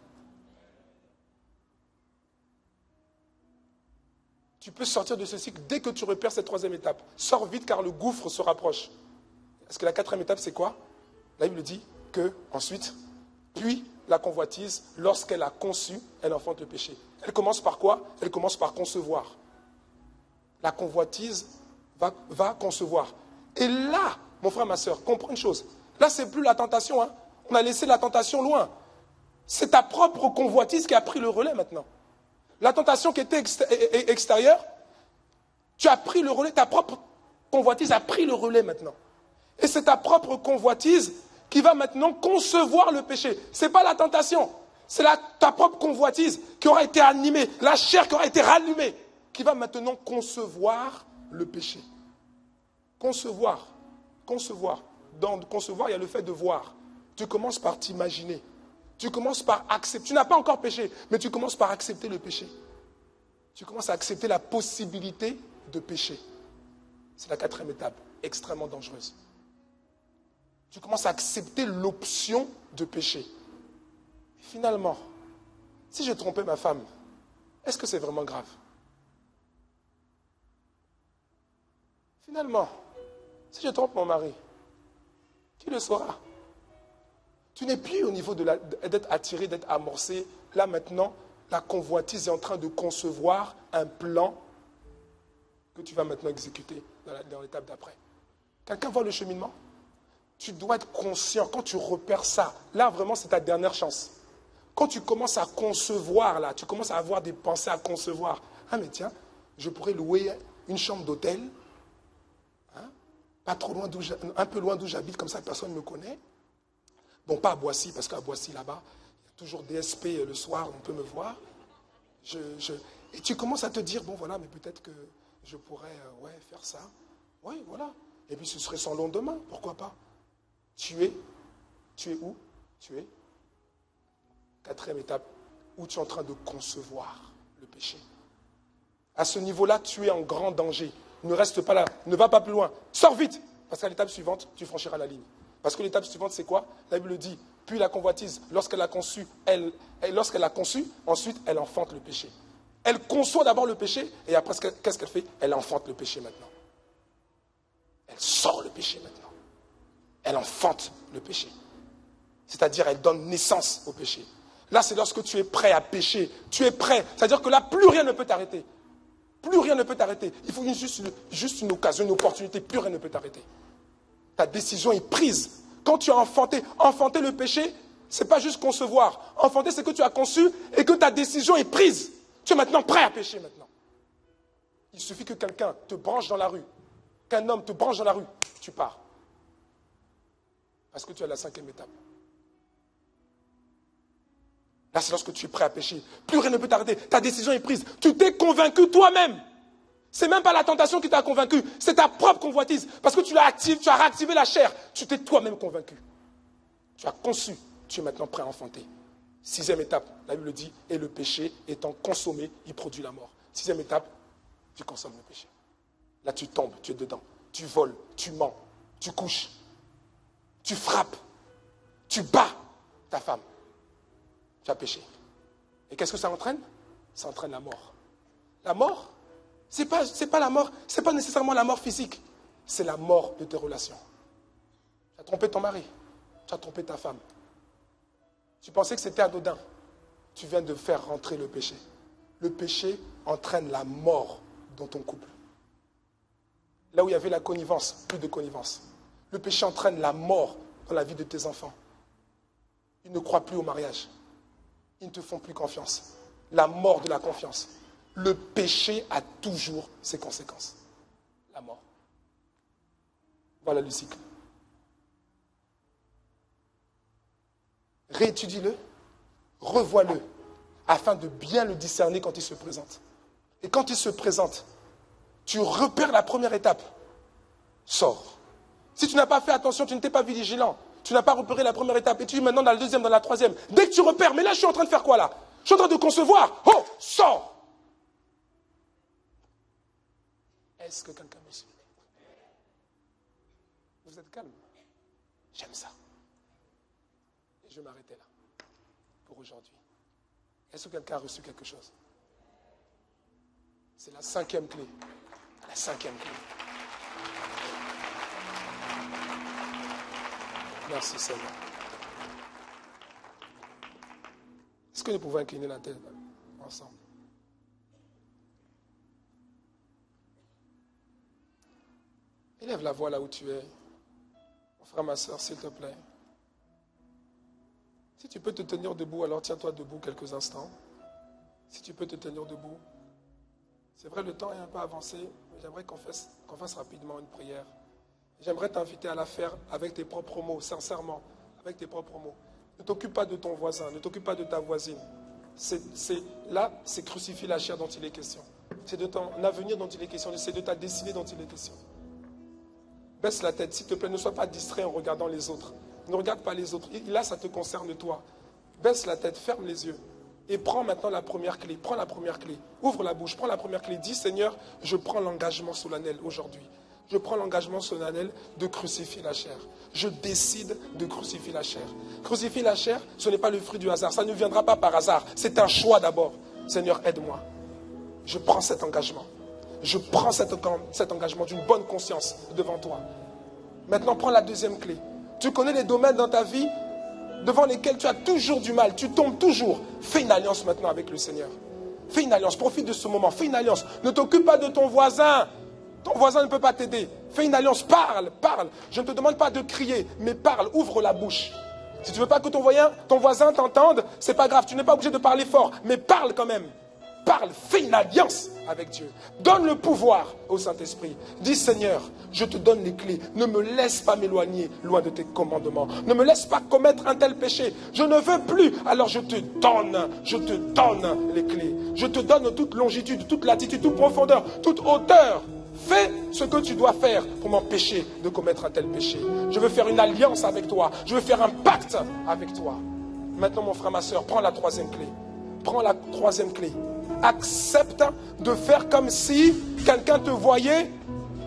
S1: Tu peux sortir de ce cycle dès que tu repères cette troisième étape. Sors vite car le gouffre se rapproche. Parce que la quatrième étape, c'est quoi? La Bible dit que, ensuite, puis la convoitise, lorsqu'elle a conçu, elle enfante le péché. Elle commence par quoi? Elle commence par concevoir. La convoitise va concevoir. Et là, mon frère, ma soeur, comprends une chose. Là, c'est plus la tentation. Hein. On a laissé la tentation loin. C'est ta propre convoitise qui a pris le relais maintenant. La tentation qui était extérieure, tu as pris le relais, ta propre convoitise a pris le relais maintenant. Et c'est ta propre convoitise qui va maintenant concevoir le péché. Ce n'est pas la tentation, c'est ta propre convoitise qui aura été animée, la chair qui aura été rallumée, qui va maintenant concevoir le péché. Concevoir. Dans concevoir, il y a le fait de voir. Tu commences par t'imaginer. Tu commences par accepter. Tu n'as pas encore péché, mais tu commences par accepter le péché. Tu commences à accepter la possibilité de pécher. C'est la quatrième étape, extrêmement dangereuse. Tu commences à accepter l'option de pécher. Finalement, si je trompais ma femme, est-ce que c'est vraiment grave? Finalement, si je trompe mon mari, qui le saura? Tu n'es plus au niveau d'être attiré, d'être amorcé. Là maintenant, la convoitise est en train de concevoir un plan que tu vas maintenant exécuter dans l'étape d'après. Quelqu'un voit le cheminement? Tu dois être conscient. Quand tu repères ça, là vraiment c'est ta dernière chance. Quand tu commences à concevoir, là, tu commences à avoir des pensées à concevoir. Ah mais tiens, je pourrais louer une chambre d'hôtel, hein, pas trop loin un peu loin d'où j'habite, comme ça personne ne me connaît. Bon, pas à Boissy, parce qu'à Boissy, là-bas, il y a toujours DSP le soir, on peut me voir. Et tu commences à te dire, bon, voilà, mais peut-être que je pourrais faire ça. Oui, voilà. Et puis, ce serait son lendemain, pourquoi pas? Tu es où? Tu es quatrième étape, où tu es en train de concevoir le péché. À ce niveau-là, tu es en grand danger. Ne reste pas là, ne va pas plus loin. Sors vite, parce qu'à l'étape suivante, tu franchiras la ligne. Parce que l'étape suivante, c'est quoi? La Bible dit, puis la convoitise, lorsqu'elle a conçu, ensuite, elle enfante le péché. Elle conçoit d'abord le péché, et après, qu'est-ce qu'elle fait? Elle enfante le péché maintenant. Elle sort le péché maintenant. Elle enfante le péché. C'est-à-dire, elle donne naissance au péché. Là, c'est lorsque tu es prêt à pécher. Tu es prêt. C'est-à-dire que là, plus rien ne peut t'arrêter. Plus rien ne peut t'arrêter. Il faut juste une occasion, une opportunité. Plus rien ne peut t'arrêter. Ta décision est prise. Quand tu as enfanté le péché, ce n'est pas juste concevoir. Enfanter, c'est que tu as conçu et que ta décision est prise. Tu es maintenant prêt à pécher maintenant. Il suffit que quelqu'un te branche dans la rue, qu'un homme te branche dans la rue, tu pars. Parce que tu es à la 5e étape. Là, c'est lorsque tu es prêt à pécher. Plus rien ne peut t'arrêter. Ta décision est prise. Tu t'es convaincu toi-même. Ce n'est même pas la tentation qui t'a convaincu. C'est ta propre convoitise. Parce que tu as réactivé la chair. Tu t'es toi-même convaincu. Tu as conçu. Tu es maintenant prêt à enfanter. 6e étape, la Bible dit, et le péché étant consommé, il produit la mort. 6e étape, tu consommes le péché. Là, tu tombes, tu es dedans. Tu voles, tu mens, tu couches, tu frappes, tu bats ta femme. Tu as péché. Et qu'est-ce que ça entraîne? Ça entraîne la mort. La mort, c'est pas la mort, c'est pas nécessairement la mort physique. C'est la mort de tes relations. Tu as trompé ton mari. Tu as trompé ta femme. Tu pensais que c'était anodin. Tu viens de faire rentrer le péché. Le péché entraîne la mort dans ton couple. Là où il y avait la connivence, plus de connivence. Le péché entraîne la mort dans la vie de tes enfants. Ils ne croient plus au mariage. Ils ne te font plus confiance. La mort de la confiance. Le péché a toujours ses conséquences. La mort. Voilà le cycle. Réétudie-le, revois-le, afin de bien le discerner quand il se présente. Et quand il se présente, tu repères la première étape. Sors. Si tu n'as pas fait attention, tu n'étais pas vigilant, tu n'as pas repéré la première étape, et tu es maintenant dans la deuxième, dans la troisième. Dès que tu repères, mais là je suis en train de faire quoi là? Je suis en train de concevoir. Oh, sors. Est-ce que quelqu'un me suit? Vous êtes calme? J'aime ça. Et je vais m'arrêter là pour aujourd'hui. Est-ce que quelqu'un a reçu quelque chose? C'est la 5e clé. La 5e clé. Merci Seigneur. Est-ce que nous pouvons incliner la tête ensemble? Élève la voix là où tu es. Mon frère, ma soeur, s'il te plaît. Si tu peux te tenir debout, alors tiens-toi debout quelques instants. Si tu peux te tenir debout. C'est vrai, le temps est un peu avancé, mais j'aimerais qu'on fasse rapidement une prière. J'aimerais t'inviter à la faire avec tes propres mots, sincèrement, avec tes propres mots. Ne t'occupe pas de ton voisin, ne t'occupe pas de ta voisine. Là, c'est crucifier la chair dont il est question. C'est de ton avenir dont il est question, c'est de ta destinée dont il est question. Baisse la tête, s'il te plaît, ne sois pas distrait en regardant les autres. Ne regarde pas les autres. Là, ça te concerne toi. Baisse la tête, ferme les yeux. Et prends maintenant la première clé. Prends la première clé. Ouvre la bouche, prends la première clé. Dis, Seigneur, je prends l'engagement solennel aujourd'hui. Je prends l'engagement solennel de crucifier la chair. Je décide de crucifier la chair. Crucifier la chair, ce n'est pas le fruit du hasard. Ça ne viendra pas par hasard. C'est un choix d'abord. Seigneur, aide-moi. Je prends cet engagement. Je prends cet engagement d'une bonne conscience devant toi. Maintenant, prends la deuxième clé. Tu connais les domaines dans ta vie devant lesquels tu as toujours du mal. Tu tombes toujours. Fais une alliance maintenant avec le Seigneur. Fais une alliance. Profite de ce moment. Fais une alliance. Ne t'occupe pas de ton voisin. Ton voisin ne peut pas t'aider. Fais une alliance. Parle. Je ne te demande pas de crier, mais parle. Ouvre la bouche. Si tu ne veux pas que ton voisin t'entende, c'est pas grave. Tu n'es pas obligé de parler fort, mais parle quand même. Parle, fais une alliance avec Dieu. Donne le pouvoir au Saint-Esprit. Dis, Seigneur, je te donne les clés. Ne me laisse pas m'éloigner loin de tes commandements. Ne me laisse pas commettre un tel péché. Je ne veux plus. Alors je te donne les clés. Je te donne toute longitude, toute latitude, toute profondeur, toute hauteur. Fais ce que tu dois faire pour m'empêcher de commettre un tel péché. Je veux faire une alliance avec toi. Je veux faire un pacte avec toi. Maintenant, mon frère, ma soeur, prends la troisième clé. Prends la troisième clé. Accepte de faire comme si quelqu'un te voyait,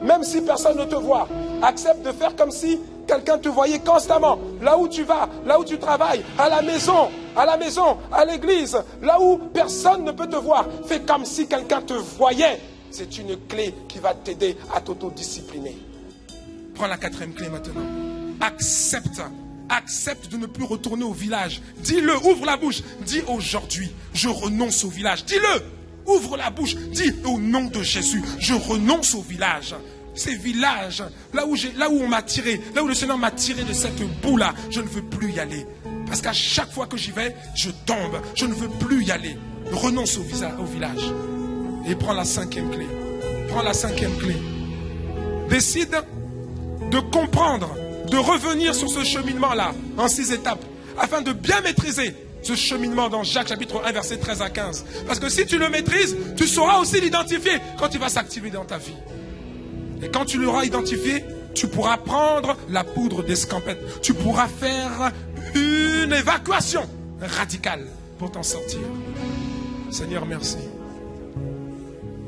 S1: même si personne ne te voit. Accepte de faire comme si quelqu'un te voyait constamment. Là où tu vas, là où tu travailles, à la maison, à l'église, là où personne ne peut te voir. Fais comme si quelqu'un te voyait. C'est une clé qui va t'aider à t'autodiscipliner. Prends la quatrième clé maintenant.
S2: Accepte de ne plus retourner au village. Dis-le, ouvre la bouche. Dis aujourd'hui, je renonce au village. Dis-le, ouvre la bouche. Dis au nom de Jésus, je renonce au village. Ces villages, là où on m'a tiré, là où le Seigneur m'a tiré de cette boue-là, je ne veux plus y aller. Parce qu'à chaque fois que j'y vais, je tombe. Je ne veux plus y aller. Renonce au village. Et prends la 5e clé. Prends la 5e clé. Décide de comprendre, de revenir sur ce cheminement-là, en 6 étapes, afin de bien maîtriser ce cheminement dans Jacques chapitre 1, verset 13 à 15. Parce que si tu le maîtrises, tu sauras aussi l'identifier quand il va s'activer dans ta vie. Et quand tu l'auras identifié, tu pourras prendre la poudre d'escampette. Tu pourras faire une évacuation radicale pour t'en sortir. Seigneur, merci.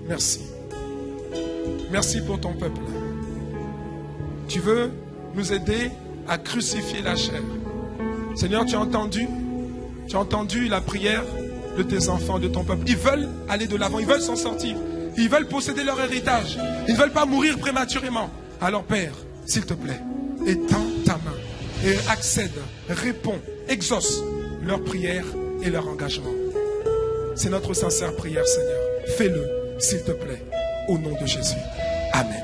S2: Merci. Merci pour ton peuple. Tu veux nous aider à crucifier la chair. Seigneur, tu as entendu la prière de tes enfants, de ton peuple. Ils veulent aller de l'avant, ils veulent s'en sortir. Ils veulent posséder leur héritage. Ils ne veulent pas mourir prématurément. Alors Père, s'il te plaît, étends ta main et accède, réponds, exauce leur prière et leur engagement. C'est notre sincère prière, Seigneur. Fais-le, s'il te plaît, au nom de Jésus. Amen.